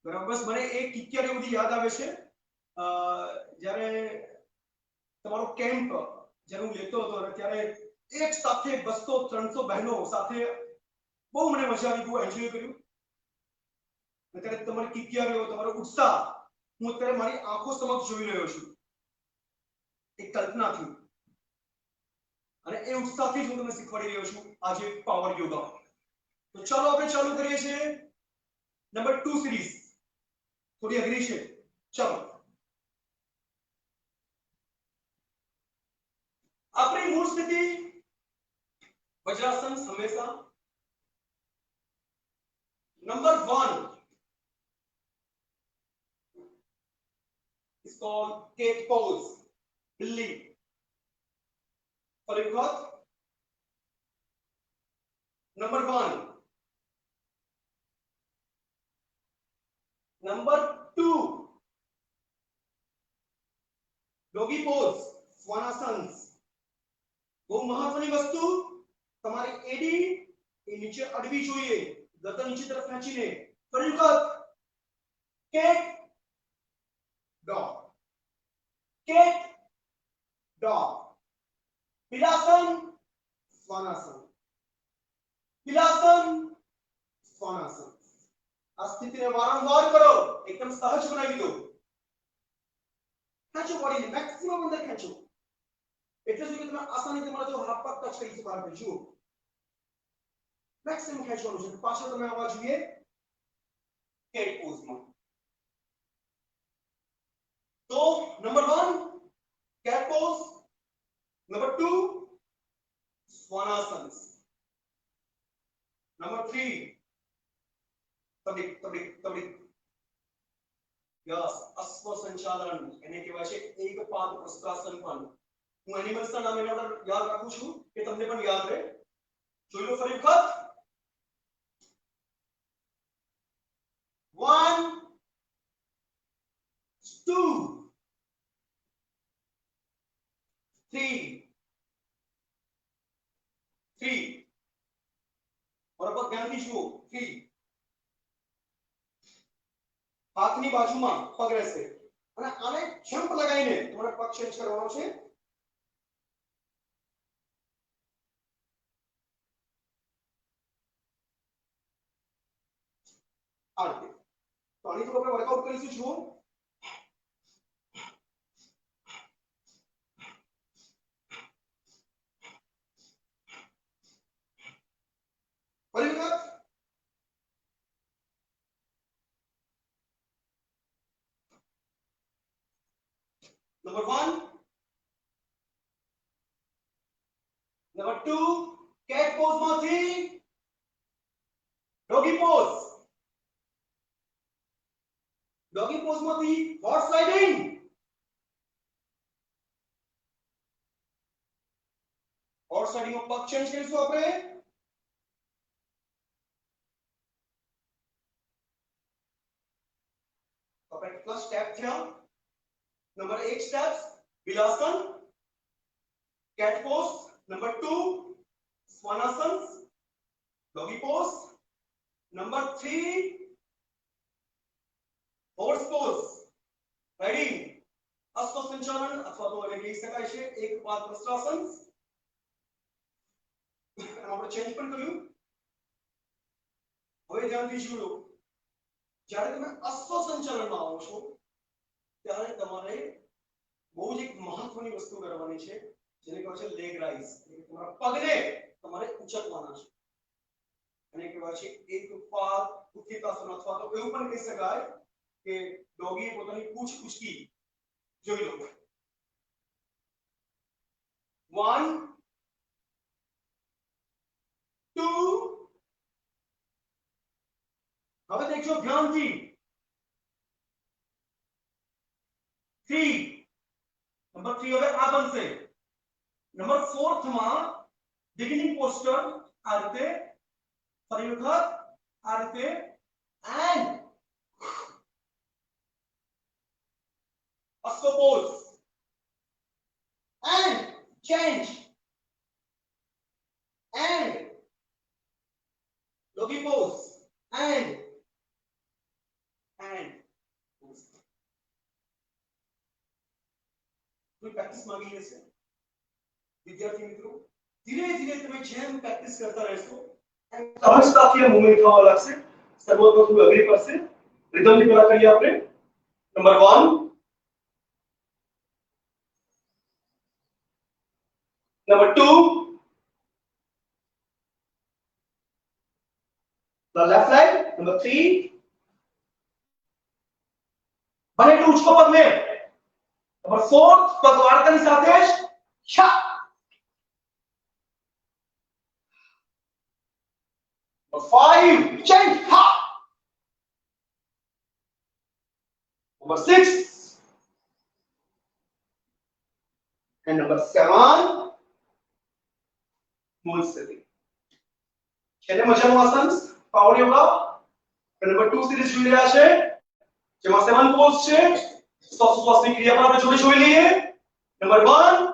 બરાબર. બસ મને એક કિક્કર એવું બધી યાદ આવે છે જ્યારે તમારો કેમ્પ જ્યારે હું લેતો હતો ત્યારે એક સાથે 200-300 બહેનો સાથે બહુ મને મજા આવી, બહુ એન્જોય કર્યું. અત્યારે તમારી કિક્કરીઓ, તમારો ઉત્સાહ હું અત્યારે મારી આંખો સમક્ષ જોઈ રહ્યો છું, એક કલ્પનાથી. અને એ ઉત્સાહથી હું તમને શીખવાડી રહ્યો છું આજે પાવર યોગા. તો ચાલો આપણે ચાલુ કરીએ છીએ નંબર 2 સિરીઝ. થોડી અઘરી છે. ચાલો આપણી મૂળ સ્થિતિ વજ્રાસન હંમેશા. Number 1 is called cake pose, बिल्ली. फॉर एक number 1. Number 2 doggy pose, Svanasana. બહુ મહત્વની વસ્તુ, તમારી એડી એ નીચે અડવી જોઈએ, ગરદન નીચે તરફ ખેંચીને. ફરી વખત કેક ડોગ, કેક ડોગ. પીલાસન, स्वानासन, પીલાસન, स्वानासन. આ સ્થિતિને વારંવાર કરો, એકદમ સહજ બનાવી દો. ખેંચો બોડીને મેક્સિમમ અંદર ખેંચો, એટલે શું કે તમે આસાની તમારા જો હાથ પગ ટચ કરી શકો. આપણે જુઓ, મેક્સિમમ ખેંચવાનું છે. પાછળ તમે આવવા જોઈએ કેટ પોઝમાં. તો નંબર 1 કેટ પોઝ, નંબર 2 स्वानासन, નંબર 3 તબિક તબિક તબિક. યસ, અશ્વ સંચાલન એને કહેવાય છે એકપાદ પ્રસ્થાસન. પણ હું એનિમલ્સના નામ એના પર યાદ રાખું છું કે તમને પણ યાદ રહે. જોઈ લો ફરી વખત. 1 2 3 3 ધ્યાનથી જુઓ 3 હાથની બાજુમાં પગ રહેશે અને આને જમ્પ લગાવીને તમારે પગ ચેન્જ કરવાનો છે આ રીતે તો આની તો આપણે વર્કઆઉટ કરીશું જુઓ ફરી વખત Number 1. Number 2. Cat pose માંથી doggy pose. Doggy pose માંથી horse riding. Horse riding નો પગ ચેન્જ કરીશું આપણે. આપણે કેટલા સ્ટેપ થયા? Number 8 steps, Vilasan, cat pose. Number 2, Svanasans, doggy pose. Number 3, horse pose. Riding. અશ્વ સંચાલન અથવા તો એને કહી શકાય છે એક પાદ પ્રસ્ત્રાસન. આપણે ચેન્જ પણ કર્યું. હવે ધ્યાનથી જુઓ. જ્યારે તમે અશ્વ સંચાલનમાં આવો છો ત્યારે તમારે બહુ જ એક મહત્વની વસ્તુ કરવાની છે જેને કહેવાય છે લેગ રાઇઝ એટલે તમારા પગને તમારે ઉંચકવાના છે અને કહેવાય છે એક પાદ ઉત્થિતાસન અથવા તો એવું પણ કહી શકાય કે ડોગીએ પોતાની પૂંછ ઉચકી જોઈ લો 1 2 હવે દેખજો ધ્યાનથી 3 નંબર 3 હવે આ બનશે નંબર 4th માં બિગિનિંગ પોસ્ચર આ રીતે ફરી વખત આ રીતે એન્ડ અશ્વ pose and change and doggy pose and कोई प्रैक्टिस मांगी लेશે વિદ્યાર્થી મિત્રો ધીરે ધીરે તમે જેમ પ્રેક્ટિસ કરતા રહેશો એમ સહજતાથી આ મૂવમેન્ટ થવા લાગશે શરૂઆતમાં થોડું અઘરી પડશે રિધમથી પેલા કરીએ આપણે number 1 number 2 the left leg number 3 બને એટલું ઉચકો પગ લે Number 4, પગ વાળતાની સાથે જ છા Number 5, change ha Number 6 and number 7 moon sitting છેલ્લે મજાનું આસન પાવર યોગા નંબર 2 સિરીઝ જોઈ રહ્યા છે જેમાં 7 પોઝ છે શ્વાસોચ્છ્વાસની ક્રિયા પર આપણે જોડે જોઈ લઈએ નંબર 1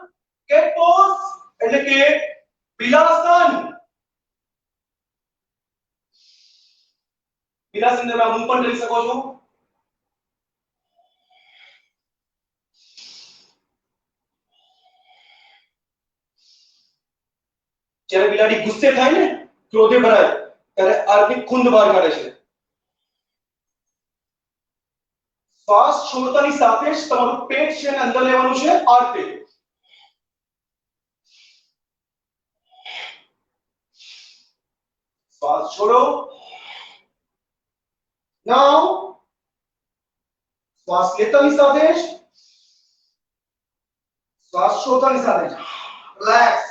કેટ પોઝ એટલે કે વિલાસન વિલાસન તમે હું પણ કરી શકો છો જ્યારે બિલાડી ગુસ્સે થાય ને ક્રોધે ભરાય ત્યારે આર્થિક ખુંદ બહાર કાઢે છે શ્વાસ છોડતાની સાથે જ તમારું પેટ છે અને અંદર લેવાનું છે આ રીતે શ્વાસ છોડો નાઉ શ્વાસ લેતાની સાથે જ શ્વાસ છોડતાની સાથે જ રિલેક્સ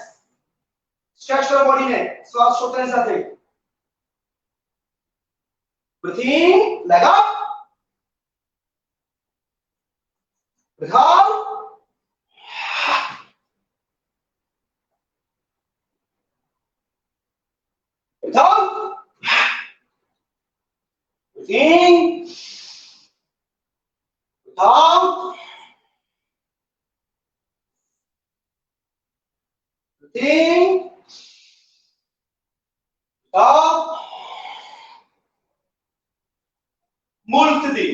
સ્ટ્રેચ કરો બોડીને શ્વાસ છોડતાની સાથે breathing leg up breathe out breathe out breathe in breathe out breathe in breathe out મૂળ સ્થિતિ.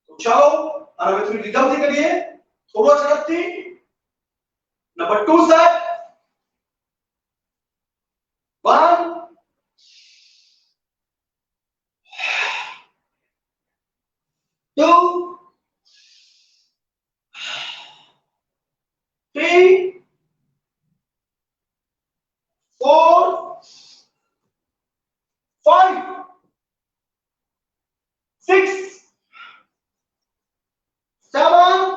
તો ચાલો અને હવે થોડી રીધમથી કરીએ, થોડો ઝડપથી. Number 2 step. 1 2 3 4 5 6 7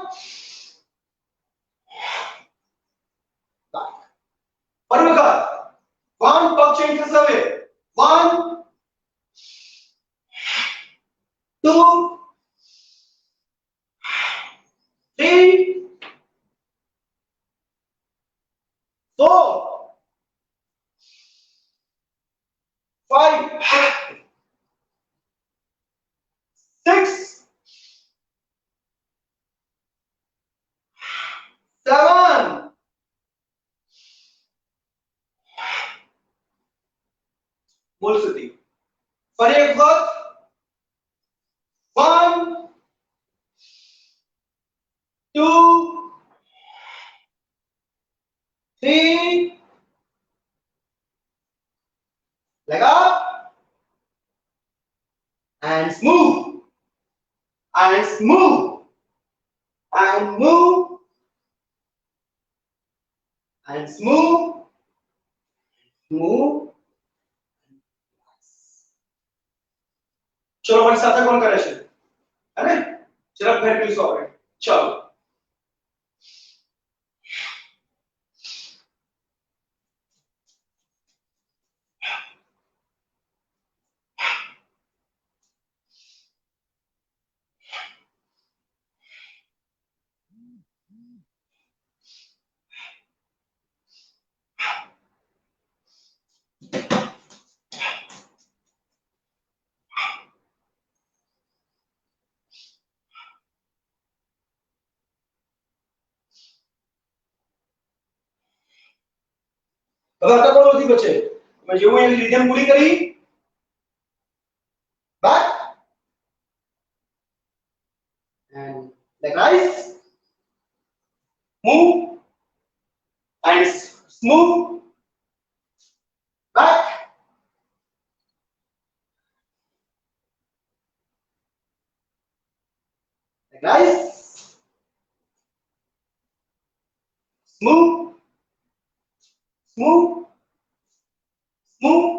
ફરી વખત 1 પગ ચેન્જ થશે હવે. 1 2 3 4 5 6 7 મૂળ સ્થિતિ. ફરી એક વખત 1 2 3 leg up and smooth and smooth and move and smooth move. चलो भाई साथ कौन करे છે अरे जरा फिर भी सो रहे चलो હવે આ કોણ નથી બચે તમે જેવું એની રીધમ પૂરી કરી back and leg rise move and smooth back leg rise smooth smooth smooth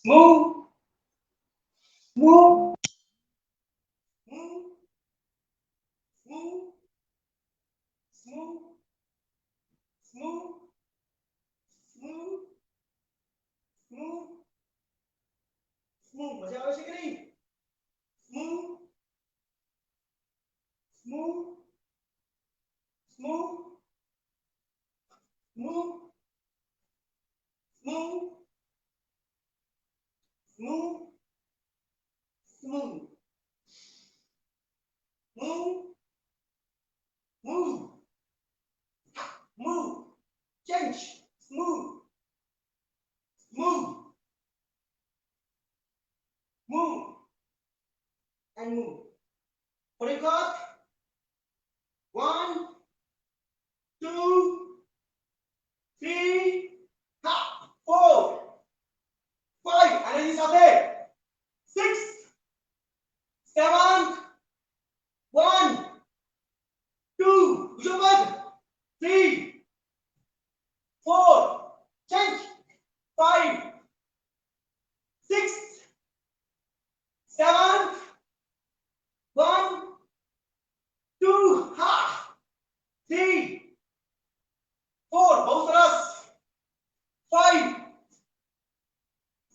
smooth smooth smooth smooth smooth smooth smooth smooth smooth મજા આવે છે કે નહીં smooth smooth smooth smooth smooth smooth smooth move move move change smooth move move and move. For a cut 1 2 3 4 5 અને સાથે 6 7 1 2 3 4 change 5 6 7 1 2 half 3 4 बहुत सरस 5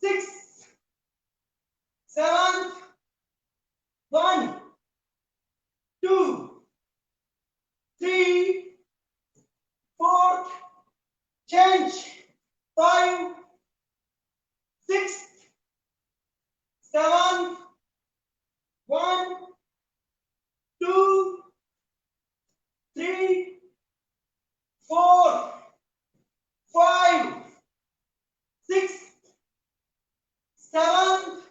6 7 1 2 3 4 change 5 6 7 1 2 3 4 5 6 7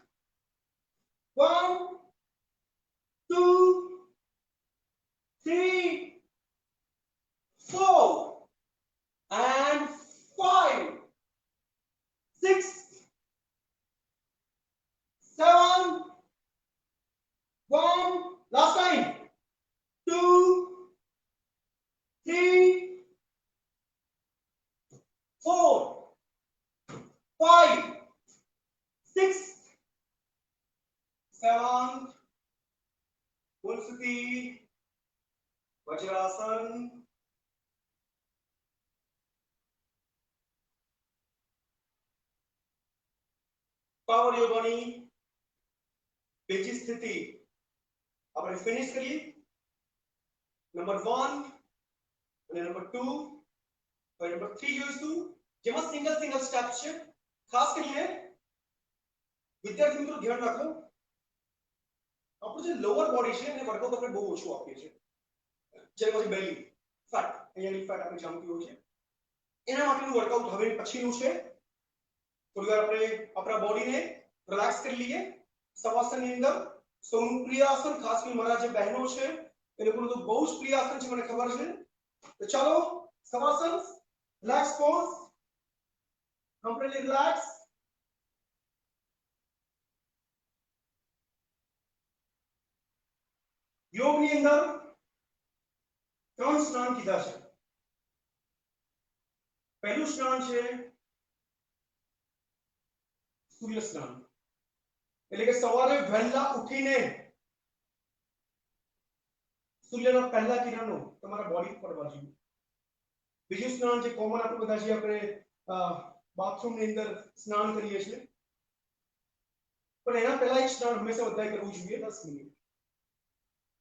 7 full स्थिति, vajrasana, power योगानी બીજી સ્થિતિ આપણે ફિનિશ કરીએ. નંબર 1 અને નંબર 2 અને નંબર 3 જોઈશું, જેમાં સિંગલ સ્ટેપ છે. ખાસ કરીને વિદ્યાર્થી મિત્રો ધ્યાન રાખો, આપણું જે લોઅર બોડી છે એને વર્કઆઉટ આપણે બહુ ઓછું આપીએ છીએ. જેમ કે બેલી ફેટ, અહીંયાની ફેટ આપણે જામતી હોય છે, એના માટેનું વર્કઆઉટ હવે પછીનું છે. થોડી વાર આપણે આપણા બોડીને રિલેક્સ કરી લઈએ. શવાસનની અંદર સૌનું પ્રિય આસન, ખાસ કરીને મારા જે બહેનો છે એ લોકોનું તો બહુ જ પ્રિય આસન છે, મને ખબર છે. તો ચાલો શવાસન, રિલેક્સ પોઝ, કમ્પ્લીટલી રિલેક્સ. યોગની અંદર 3 સ્નાન કીધા છે. પહેલું સ્નાન છે સૂર્ય સ્નાન, એટલે કે સવારે વહેલા ઉઠીને સૂર્યના પહેલા કિરણો તમારા બોડી પર પડવા જોઈએ. બીજું સ્નાન જે કોમન આપણે બધા જે આપણે બાથરૂમની અંદર સ્નાન કરીએ છીએ, પણ એના પહેલા એક સ્નાન હંમેશા બધાએ કરવું જોઈએ 10 મિનિટ,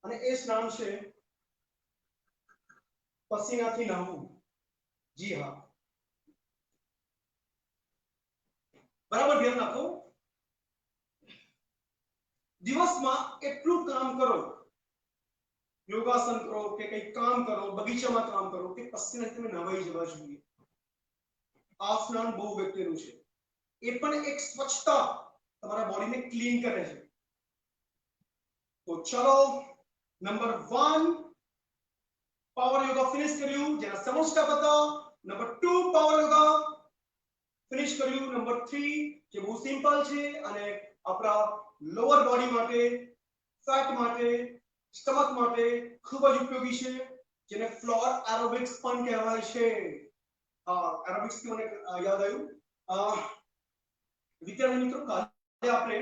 અને એ સ્નાન છે પસીનાથી નહાવું. જી હા, બરાબર ધ્યાન રાખો. દિવસમાં એટલું કામ કરો, યોગાસન કરો કે કંઈ કામ કરો, બગીચામાં કામ કરો, કે પસીનાથી તમે નહાઈ જવા જોઈએ. આ સ્નાન બહુ અગત્યનું છે. એ પણ એક સ્વચ્છતા, તમારા બોડીને ક્લીન કરે છે. તો ચલો નંબર 1 પાવર યોગા ફિનિશ કર્યું, જેના સમૂહ સ્ટેપ હતા. નંબર 2 પાવર યોગા ફિનિશ કર્યું. નંબર 3 જે બહુ સિમ્પલ છે અને આપણા લોઅર બોડી માટે, ફેટ માટે, સ્ટમક માટે ખૂબ જ ઉપયોગી છે, જેને ફ્લોર એરોબિક્સ પણ કહેવાય છે. એરોબિક્સ થી મને યાદ આવ્યું, વિદ્યાર્થી મિત્રો કાલે આપણે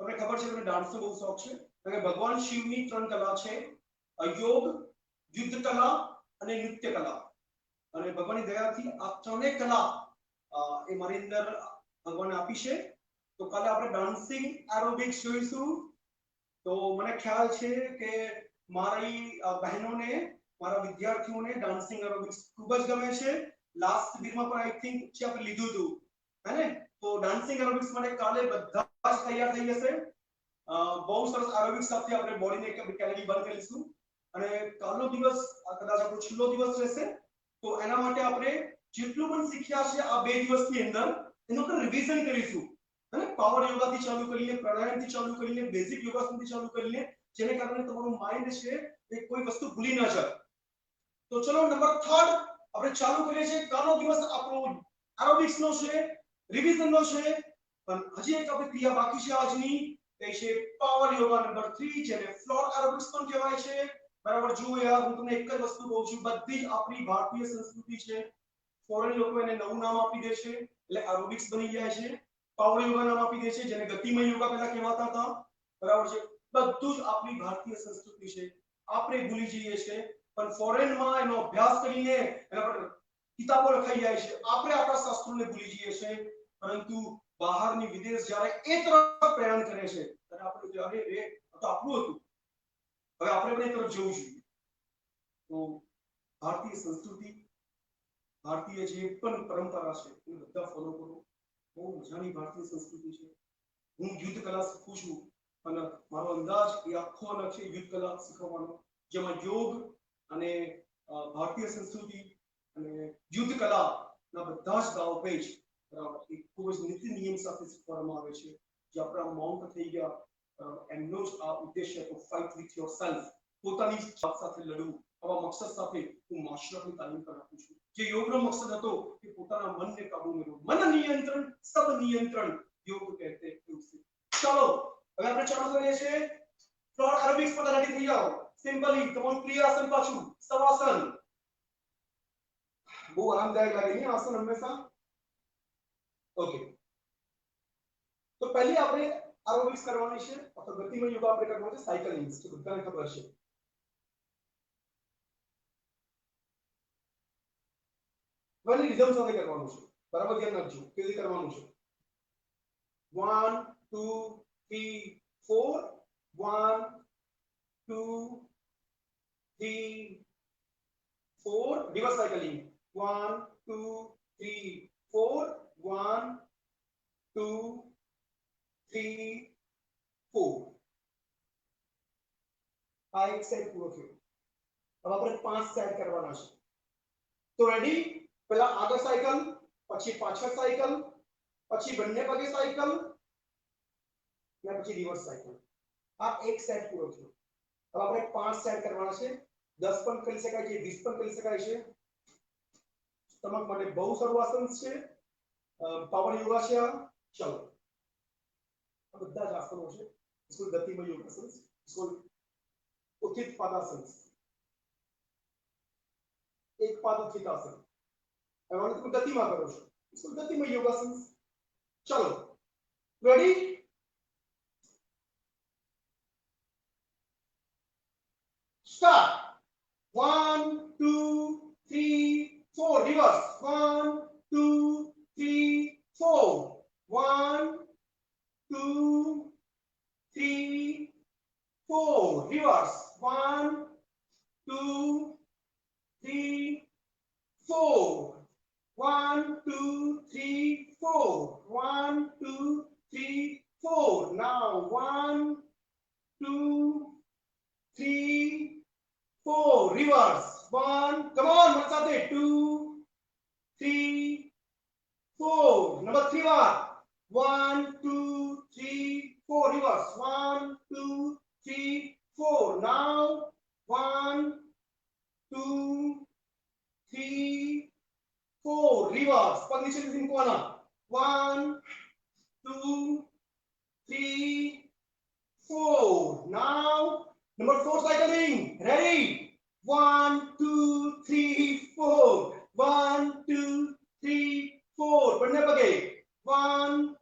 તમને ખબર છે કે ડાન્સનો બહુ શોખ છે, અને ભગવાન શિવની 3 કલા છે, યોગ, યુદ્ધ કલા અને નૃત્ય કલા. અને ભગવાનની દયાથી આ ત્રણેય કલા એ મારી અંદર ભગવાને આપી છે. તો કાલે આપણે ડાન્સિંગ એરોબિક્સ જોઈશું. તો મને ખ્યાલ છે કે મારી બહેનોને, મારા વિદ્યાર્થીઓને ડાન્સિંગ એરોબિક્સ ખૂબ જ ગમે છે. લાસ્ટ વીકમાં પણ આઈ થિંક જે આપણે લીધું હતું, હે ને? તો ડાન્સિંગ એરોબિક્સ માટે કાલે બધા જ તૈયાર થઈ જશે. બહુ સરસ એરોબિક્સ સાથે આપણે બોડીને એક કેલેરી બર્ન કરીશું, અને કાલનો દિવસ કદાચ આપણો છેલ્લો દિવસ રહેશે. તો એના માટે આપણે જેટલું પણ શીખ્યા છે આ 2 દિવસની અંદર એનું આપણે રિવિઝન કરીશું. અને પાવર યોગાથી ચાલુ કરીને, પ્રાણાયામથી ચાલુ કરીને, બેઝિક યોગાસનથી ચાલુ કરીને, જેને કારણે તમારું માઇન્ડ છે એ કોઈ વસ્તુ ભૂલી ન જાય. તો ચલો નંબર 3 આપણે ચાલુ કરીએ છીએ. કાલનો દિવસ આપણો એરોબિક્સનો છે, રિવિઝનનો છે, પણ હજી એક આપણી ક્રિયા બાકી છે આજની, તે છે પાવર યોગા નંબર 3, જેને ફ્લોર એરોબિક્સ પણ કહેવાય છે. બરાબર જુઓ યાર, હું તમને એક જ વસ્તુ કહું છું, બધી જ આપણી ભારતીય સંસ્કૃતિ છે. ફોરેન લોકો એને નવું નામ આપી દે છે, એટલે એરોબિક્સ બની જાય છે. પાવર યોગા નામ આપી દે છે, જેને ગતિમય યોગા પહેલા કહેવાતા હતા. બરાબર છે, બધું જ આપણી ભારતીય સંસ્કૃતિ છે. આપણે ભૂલી જઈએ છીએ, પણ ફોરેનમાં એનો અભ્યાસ કરીને એના પર કિતાબો લખાઈ જાય છે. આપણે આપણા શાસ્ત્રોને ભૂલી જઈએ છીએ, પરંતુ બહારની વિદેશ જ્યારે એ તરફ પ્રયાણ કરે છે ત્યારે આપણે જ્યારે એ તો આપણું હતું, હવે આપણે પણ એ તરફ જવું જોઈએ. તો ભારતીય સંસ્કૃતિ, ભારતીય જે પણ પરંપરા છે એ બધા ફોલો કરો. બહુ મજાની ભારતીય સંસ્કૃતિ છે. હું યુદ્ધ કલા શીખું છું, અને મારો અંદાજ એ આખો અલગ છે યુદ્ધ કલા શીખવાનો, જેમાં યોગ અને ભારતીય સંસ્કૃતિ અને યુદ્ધ કલાના બધા જ દાવ પેચ એક ખૂબ જ નીતિ નિયમ સાથે શીખવામાં આવે છે. જે આપણા માઉન્ટ થઈ ગયા, એમનો જ આ ઉદ્દેશ્ય તો ફાઇટ વિથ યોરસેલ્ફ, પોતાની જાત સાથે લડવું. આવા મકસદ સાથે હું માર્શલ આર્ટની તાલીમ પણ આપું છું. જે યોગનો મકસદ હતો કે પોતાના મનને કાબૂમાં લેવું, મન નિયંત્રણ, સબ નિયંત્રણ योग कहते हैं उसे. चलो હવે આપણે ચાલુ કરીએ છીએ. ફ્લોર એરોબિક્સ પર રેડી થઈ જાઓ. સિમ્પલી તમારું પ્રિય આસન પાછું શવાસન. બહુ આરામદાયક લાગે છે આસન હંમેશા. ઓકે, તો પહેલી આપણે એરોબિક્સ કરવાની છે અથવા ગતિમય યોગા આપણે કરવાનું છે સાયકલિંગ જે બધાને ખબર છે વન રિધમ સાથે કરવાનું છે બરાબર ધ્યાન રાખજો કેવી કરવાનું છે 1 2 3 4 1 2 3 4 reverse cycling 1 2 3 4 1 2 3 4 આ એક સેટ પૂરો થયો હવે આપણે 5 સેટ કરવાના છે તો રેડી પહેલા આગળ સાયકલ પછી પાછળ સાયકલ પછી બંને પગે સાયકલ અને પછી રિવર્સ સાયકલ આ એક સેટ પૂરો થયો હવે આપણે 5 સેટ કરવાના છે 10 પણ કરી શકાય છે 20 પણ કરી શકાય છે સ્ટમક માટે બહુ સારું આસન છે પાવર યોગા છે આ ચલો આ બધા જ આસનો છે इसको गतिमय योगासन इसको उचित पादासन एक पाद उचित आसन और तुम गति में करो इसको गतिमय योगासन चलो ready start 1 2 3 4 reverse 1 2 3 4 1 2 3 4 reverse 1 2 3 4 1 2 3 4 1 2 3 4 now 1 2 3 4 reverse 1 come on one साथ 2 3 4 number 3 bar 1 2 3 4 reverse 1 2 3 4 now 1 2 3 4 reverse position is in corner 1 2 3 4 now number 4 cycling ready 1 2 3 4 1 2 3 4 बढ़ने पगे 1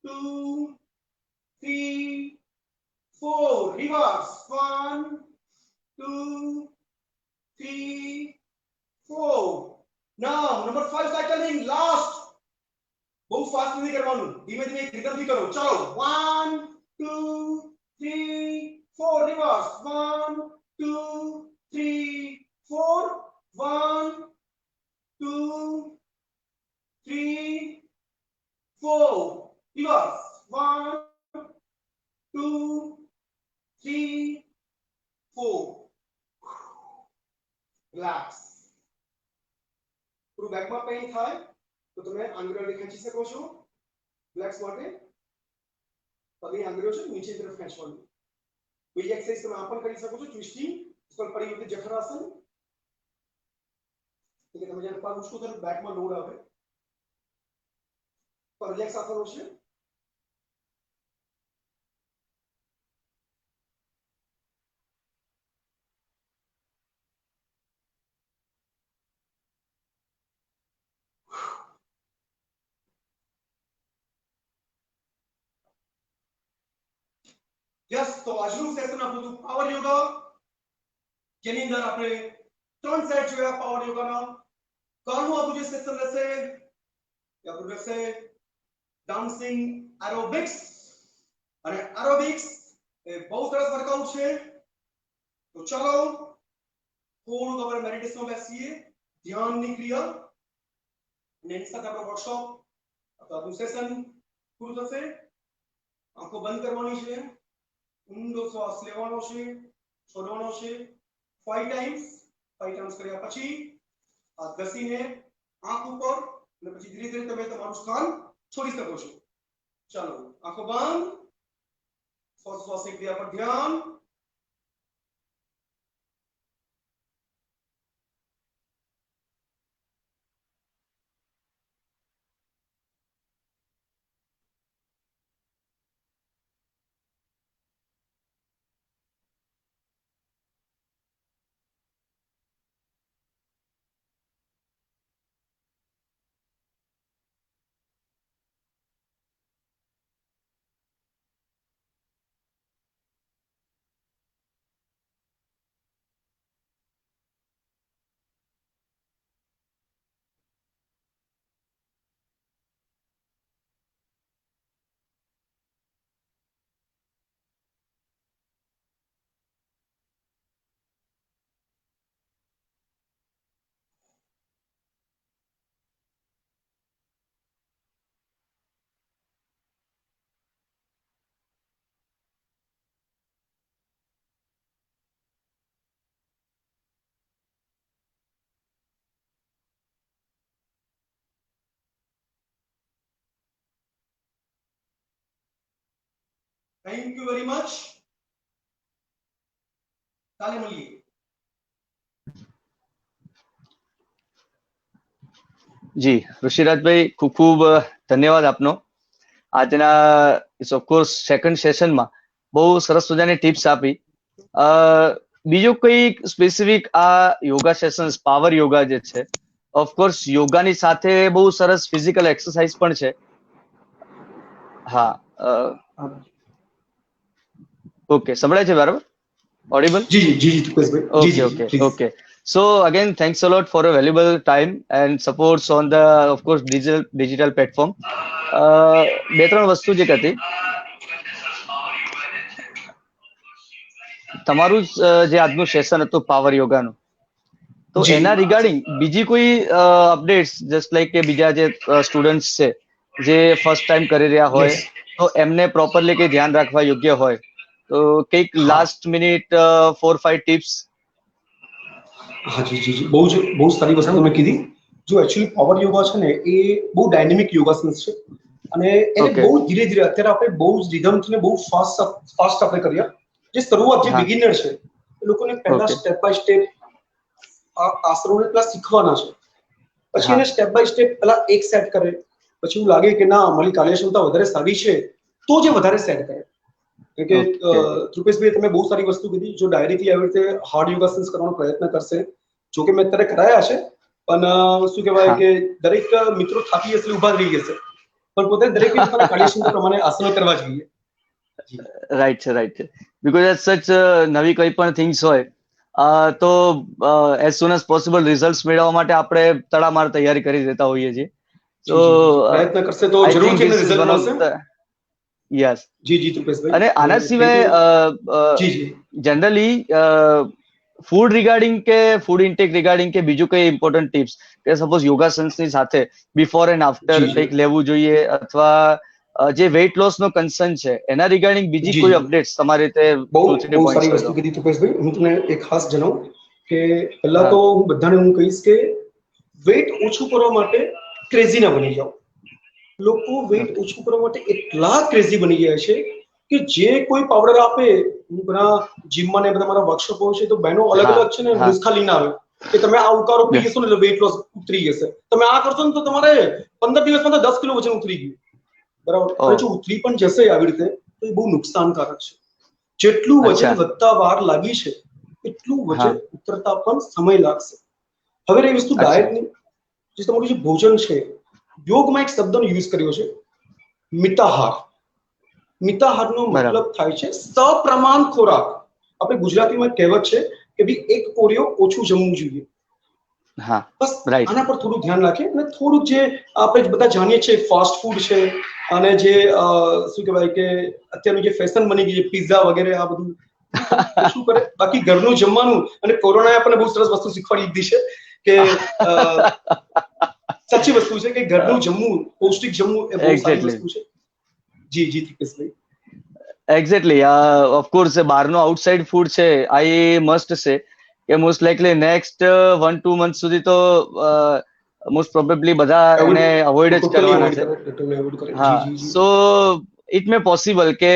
2 3 4 reverse 1 2 3 4 now number 5 cycling last बहुत फास्ट नहीं करवाऊं धीमे धीमे रिदम भी करो चलो 1 2 3 4 reverse 1 2 3 4 1 2 3 4 reverse 1 2 3 4 relax પૂરું બેકમાં પેઇન થાય તો તમે આંગળીઓને ખેંચી શકો છો રિલેક્સ માટે પગની આંગળીઓ છે નીચે તરફ ખેંચવાની બીજી એક્સરસાઇઝ તમે આ પણ કરી શકો છો ટ્વિસ્ટિંગ इसको परिवर्तित जठरासन એટલે તમે જ્યારે પગ ઉચકો ત્યારે બેકમાં લોડ આવે પર રિલેક્સ આસનો છે यस तो આજનું સેશન આપણું પાવર યોગા જેની અંદર આપણે ત્રણ સેટ જોયા પાવર યોગાના કાલનું આપણું જે સેશન રહેશે એ આપણું રહેશે ડાન્સિંગ એરોબિક્સ અને એરોબિક્સ એ બહુ સરસ વર્કઆઉટ છે તો ચાલો થોડું આપણે મેડિટેશનમાં બેસીએ ધ્યાનની ક્રિયા અને એની સાથે આપણો વર્કશોપ અથવા આપણું સેશન પૂરું થશે આંખો બંધ કરવાની છે ઊંડો શ્વાસ લેવાનો છે છોડવાનો છે 5 ટાઈમ્સ કર્યા પછી આ ઘસીને આંખ ઉપર અને પછી ધીરે ધીરે તમે તમારું સ્થાન છોડી શકો છો ચાલો આંખો બંધ શ્વાસોચ્છ્વાસની ક્રિયા પર ध्यान થેન્ક યુ વેરી મચ. કાલે મળીએ. જી ઋષિરાજભાઈ, ખૂબ ખૂબ ધન્યવાદ આપનો. આજના ઓફકોર્સ સેકન્ડ સેશનમાં બહુ સરસ મજાની ટિપ્સ આપી. બીજું કઈ સ્પેસિફિક આ યોગા સેશન્સ, પાવર યોગા જે છે, ઓફકોર્સ યોગાની સાથે બહુ સરસ ફિઝિકલ એક્સરસાઇઝ પણ છે. હા, ઓકે, સંભળાય છે બરાબર? ઓડિબલ? જી જી જી તુપેશભાઈ. જી Okay, જી okay, please. okay. So again, thanks a lot for your valuable time and supports on the, of course, digital platform. બે ત્રણ વસ્તુ જે હતી, તમારું જે આજનું સેશન હતું પાવર યોગાનું, તો જી. એના રિગાર્ડિંગ બીજી કોઈ અપડેટ્સ, જસ્ટ લાઈક કે બીજા જે સ્ટુડન્ટ્સ છે જે ફર્સ્ટ ટાઈમ કરી રહ્યા હોય, Yes. તો એમને પ્રોપરલી કઈ ધ્યાન રાખવા યોગ્ય હોય તો કઈક લાસ્ટ મિનિટ 4-5 ટિપ્સ. હા જી જી જી, બહુ સારી વસ્તુ તમે કીધી. જો એકચ્યુઅલી પાવર યોગા છે ને એ બહુ ડાયનેમિક યોગાસન્સ છે અને એને Okay. બહુ ધીરે ધીરે અત્યારે આપણે બહુ જ રિધમથી ને બહુ ફાસ્ટ આપણે કર્યા. જે શરૂઆત જે હા. બિગિનર છે એ લોકોને પહેલા Okay. સ્ટેપ બાય સ્ટેપ આ આસનોને પેલા શીખવાના છે. પછી હા. એને સ્ટેપ બાય સ્ટેપ પેલા એક સેટ કરે, પછી એવું લાગે કે ના મારી કાર્યક્ષમતા વધારે સારી છે તો જે વધારે સેટ કરે. કે Okay. ધ્રુપેશભાઈ તમે બહુ સારી વસ્તુ કીધી. જો ડાયરેક્ટલી આવી રીતે હાર્ડ યોગાસન્સ કરવાનો પ્રયત્ન કરશે, જો કે મેં અત્યારે કરાયા છે, પણ શું કહેવાય હા. કે દરેક મિત્રો થાકી જશે, ઉભા રહી જશે, પણ પોતે દરેકને પોતાના કાર્યક્ષમતા પ્રમાણે આસનો કરવા જોઈએ. રાઈટ છે, રાઈટ છે. બીકોઝ એઝ સચ નવી કોઈ પણ થિંગ્સ હોય તો as soon as possible result મેળવવા માટે આપણે તડામાર તૈયારી કરી દેતા હોઈએ છીએ. જી જી જી, પ્રયત્ન કરશે તો આઈ થિંક જરૂરથી એમને this is result one of મળશે. The, yes. જી જી ધ્રુપેશભાઈ. અને આના કેમ સિવાય કે જી જી જનરલી ફૂડ રિગાર્ડિંગ કે ફૂડ ઇન્ટેક રિગાર્ડિંગ કે બીજું કઈ ઇમ્પોર્ટન્ટ ટિપ્સ કે સપોઝ યોગાસન્સની સાથે બિફોર એન્ડ આફ્ટર જી જી કંઈક લેવું જોઈએ, અથવા જે વેઇટ લોસ નો કન્સર્ન છે એના રિગાર્ડિંગ બીજી જી કોઈ જી, અપડેટ્સ તમારી રીતે બહુ 2-3 બહુ પોઈન્ટ્સ સારી હોય તો. વસ્તુ કીધી ધ્રુપેશભાઈ. હું તમને એક ખાસ જણાવું કે પહેલા હા. તો હું બધાને હું કહીશ કે વેઇટ ઓછું કરવા માટે ક્રેઝી ના બની જાઓ. લોકો વેઇટ Okay. ઓછું કરવા માટે એટલા ક્રેઝી બની ગયા છે કે જે કોઈ પાવડર આપે, હું ઘણા જીમમાં ને બધા મારા વર્કશોપ હોય છે તો બહેનો અલગ હા. અલગ છે ને હા. નુસ્ખા લઈને આવે કે તમે આ ઉકાળો પી Yes. જશો ને એટલે વેઇટ લોસ ઉતરી જશે, તમે આ કરશો ને તો તમારે 15 દિવસમાં તો 10 કિલો વજન ઉતરી ગયું. બરાબર. Oh. અને જો ઉતરી પણ જશે આવી રીતે તો એ બહુ નુકસાનકારક છે. જેટલું વજન અચ્છા. વધતા વાર લાગી છે એટલું હા. વજન ઉતરતા પણ સમય લાગશે. હવે એ વસ્તુ અચ્છા. ડાયટની, જે તમારું જે ભોજન છે, યોગમાં એક શબ્દનો યુઝ કર્યો છે, મિતાહાર. મિતાહારનો બરાબર. મતલબ થાય છે સપ્રમાણ ખોરાક. આપણે ગુજરાતીમાં કહેવત છે કે ભાઈ એક કોરિયો ઓછું જમવું જોઈએ. હા. બસ રાઈટ. આના પર થોડું ધ્યાન રાખીએ અને થોડુંક જે આપણે બધા જાણીએ છીએ ફાસ્ટ ફૂડ છે અને જે શું કહેવાય કે અત્યારનું જે ફેશન બની ગઈ છે પિઝા વગેરે, આ બધું ઓછું કરે. બાકી ઘરનું જમવાનું, અને કોરોનાએ આપણને બહુ સરસ વસ્તુ શીખવાડી દીધી છે કે સાચી વસ્તુ છે કે ઘરનું જમવું, પૌષ્ટિક જમવું એ બહુ સારી એક્ઝેક્ટલી. વસ્તુ છે. જી જી ધીકેશભાઈ. એક્ઝેક્ટલી. ઓફકોર્સ બહારનું આઉટસાઇડ ફૂડ છે, આઈ મસ્ટ સે કે મોસ્ટ લાઇકલી નેક્સ્ટ 1-2 મંથ સુધી તો મોસ્ટ પ્રોબેબલી બધા એને અવોઇડ જ ટોટલી કરવાના અવોઇડ છે. કરે, ટોટલી અવોઇડ કરે. જી હા. જી જી. સો ઇટ મે પોસિબલ કે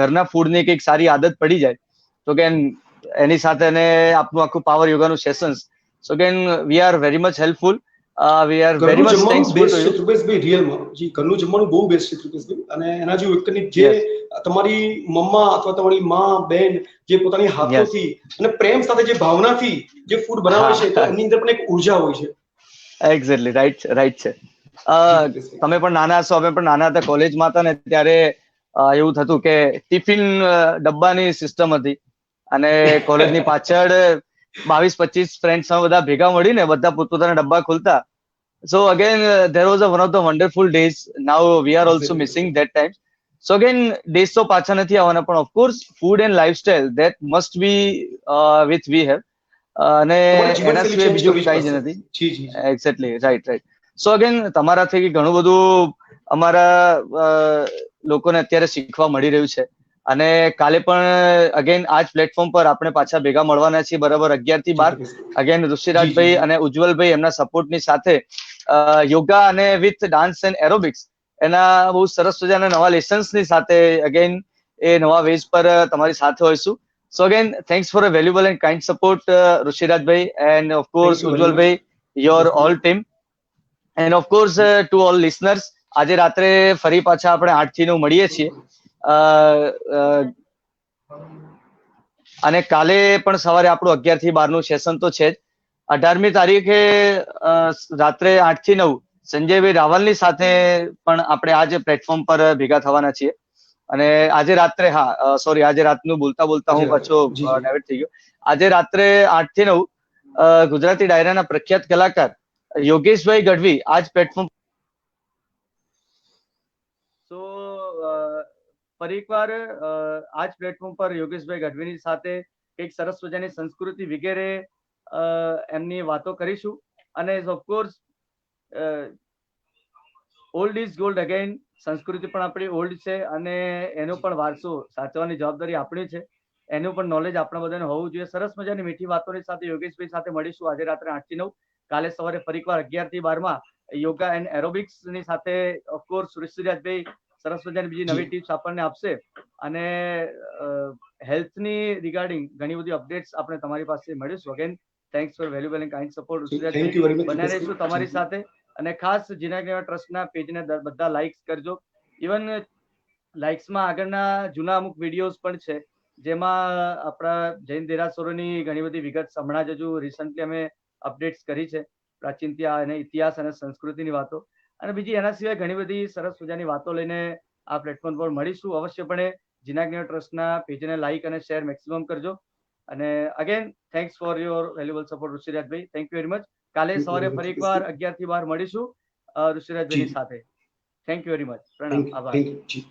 ઘરના ફૂડની કંઈક સારી આદત પડી જાય તો કેન એની સાથે એને આપણું આખું પાવર યોગાનું sessions, so can we are very much helpful. We are very ઘરનું મચ જમવાનું થેન્કફુલ ટુ બેસ્ટ છે યુ. ધ્રુપેશભાઈ, રિયલમાં. જી, ઘરનું જમવાનું બહુ બેસ્ટ છે ધ્રુપેશભાઈ. અને એના જેવું એકની જે યસ. તમારી મમ્મા અથવા તમારી માં બેન જે પોતાની યસ. હાથોથી અને પ્રેમ સાથે જે ભાવનાથી જે ફૂડ બનાવે છે, તો હા. એમની અંદર પણ એક ઉર્જા હોય છે. એક્ઝેક્ટલી. રાઈટ, રાઈટ છે. જી ધ્રુપેશભાઈ. તમે પણ નાના હશો, અમે પણ નાના હતા, કોલેજમાં હતા ને ત્યારે એવું થતું કે ટિફિન ડબ્બાની સિસ્ટમ હતી અને કોલેજની પાછળ 22-25 ફ્રેન્ડ્સ બધા ભેગા મળીને બધા પોતપોતાના ડબ્બા ખોલતા. સો again there was one of the wonderful days. Now we are also missing that time. So again days તો પાછા નથી આવવાના, પણ of course food and lifestyle that must be which we have. અને તમારી એના જીવનશૈલી સિવાય ચેન્જ બીજું કરવી જ કઈ જ પડશે. નથી. જી જી જી. Exactly. Right, right. So again તમારાથી ઘણું બધું અમારા લોકોને અત્યારે શીખવા મળી રહ્યું છે અને કાલે પણ અગેન આ જ પ્લેટફોર્મ પર આપણે પાછા ભેગા મળવાના છીએ બરાબર 11 થી જી 12. ધ્રુપેશભાઈ. અગેન જી જી ઋષિરાજભાઈ જી. અને ઉજ્જવલભાઈ એમના સપોર્ટની સાથે યોગા અને વિથ ડાન્સ એન્ડ એરોબિક્સ એના બહુ સરસ મજાના નવા લેસન્સની સાથે અગેન એ નવા વેજ પર તમારી સાથે હોઈશું. So again thanks for a valuable and kind support ઋષિરાજભાઈ and of course Thank you very ઉજ્જવલભાઈ, your Yes, all team, and of course to all listeners. આજે રાત્રે ફરી પાછા આપણે 8 થી 9 મળીએ છીએ. અને કાલે પણ સવારે આપણું 11 થી 12 નું સેશન તો છે જ. 18મી તારીખે રાત્રે 8 થી 9 સંજયભાઈ રાવલની સાથે પણ આપણે આજે પ્લેટફોર્મ પર ભેગા થવાના છીએ. અને આજે રાત્રે સોરી આજે રાતનું બોલતા બોલતા હું પાછો જી, જી. ડાયવર્ટ થઈ ગયો. આજે રાત્રે 8 થી 9 ગુજરાતી ડાયરાના પ્રખ્યાત કલાકાર યોગેશભાઈ ગઢવી આજ પ્લેટફોર્મ. તો ફરી એકવાર આજ પ્લેટફોર્મ પર યોગેશભાઈ ગઢવીની સાથે કંઈક સરસ મજાની સંસ્કૃતિ વગેરે એમની વાતો કરીશું. અને of course old is gold again, સંસ્કૃતિ પણ આપણી ઓલ્ડ છે અને એનો પણ વારસો સાચવવાની જવાબદારી આપણી છે. એનું પણ નોલેજ આપણા બધાને હોવું જોઈએ. સરસ મજાની મીઠી વાતોની સાથે યોગેશભાઈ સાથે મળીશું આજે રાત્રે 8 થી 9. કાલે સવારે ફરીકવાર 11 થી 12 યોગા એન્ડ એરોબિક્સ ની સાથે ઓફકોર્સ ઋષિરાજભાઈ સરસ મજાની બીજી નવી ટિપ્સ આપણને આપશે. અને હેલ્થની રિગાર્ડિંગ ઘણી બધી અપડેટ્સ આપણે તમારી પાસે મળીશું. Again thanks four valuable and kind support Thank you very ઋષિરાજભાઈ. much. બન્યા રહીશું તમારી સાથે. અને ખાસ જીનાક નેવા ટ્રસ્ટના પેજને બધા લાઇક્સ કરજો. ઇવન લાઇક્સમાં આગળના જૂના અમુક વિડીયોઝ પણ છે જેમાં આપણા જૈન દેરાસરોની ઘણી બધી વિગત હમણાં જ હજુ રિસન્ટલી અમે અપડેટ્સ કરી છે, પ્રાચીન અને ઇતિહાસ અને સંસ્કૃતિની વાતો. અને બીજી એના સિવાય ઘણી બધી સરસ મજાની વાતો લઈને આ પ્લેટફોર્મ પર મળીશું. અવશ્યપણે જીનાક નેવા ટ્રસ્ટના પેજને લાઇક અને શેર મેક્સિમમ કરજો. અને again thanks for your valuable support ઋષિરાજભાઈ. Thank you very much. કાલે સવારે ફરી એકવાર 11 થી 12 મળીશું ઋષિરાજભાઈની સાથે. Thank you very much. પ્રણામ, આભાર. Thank you.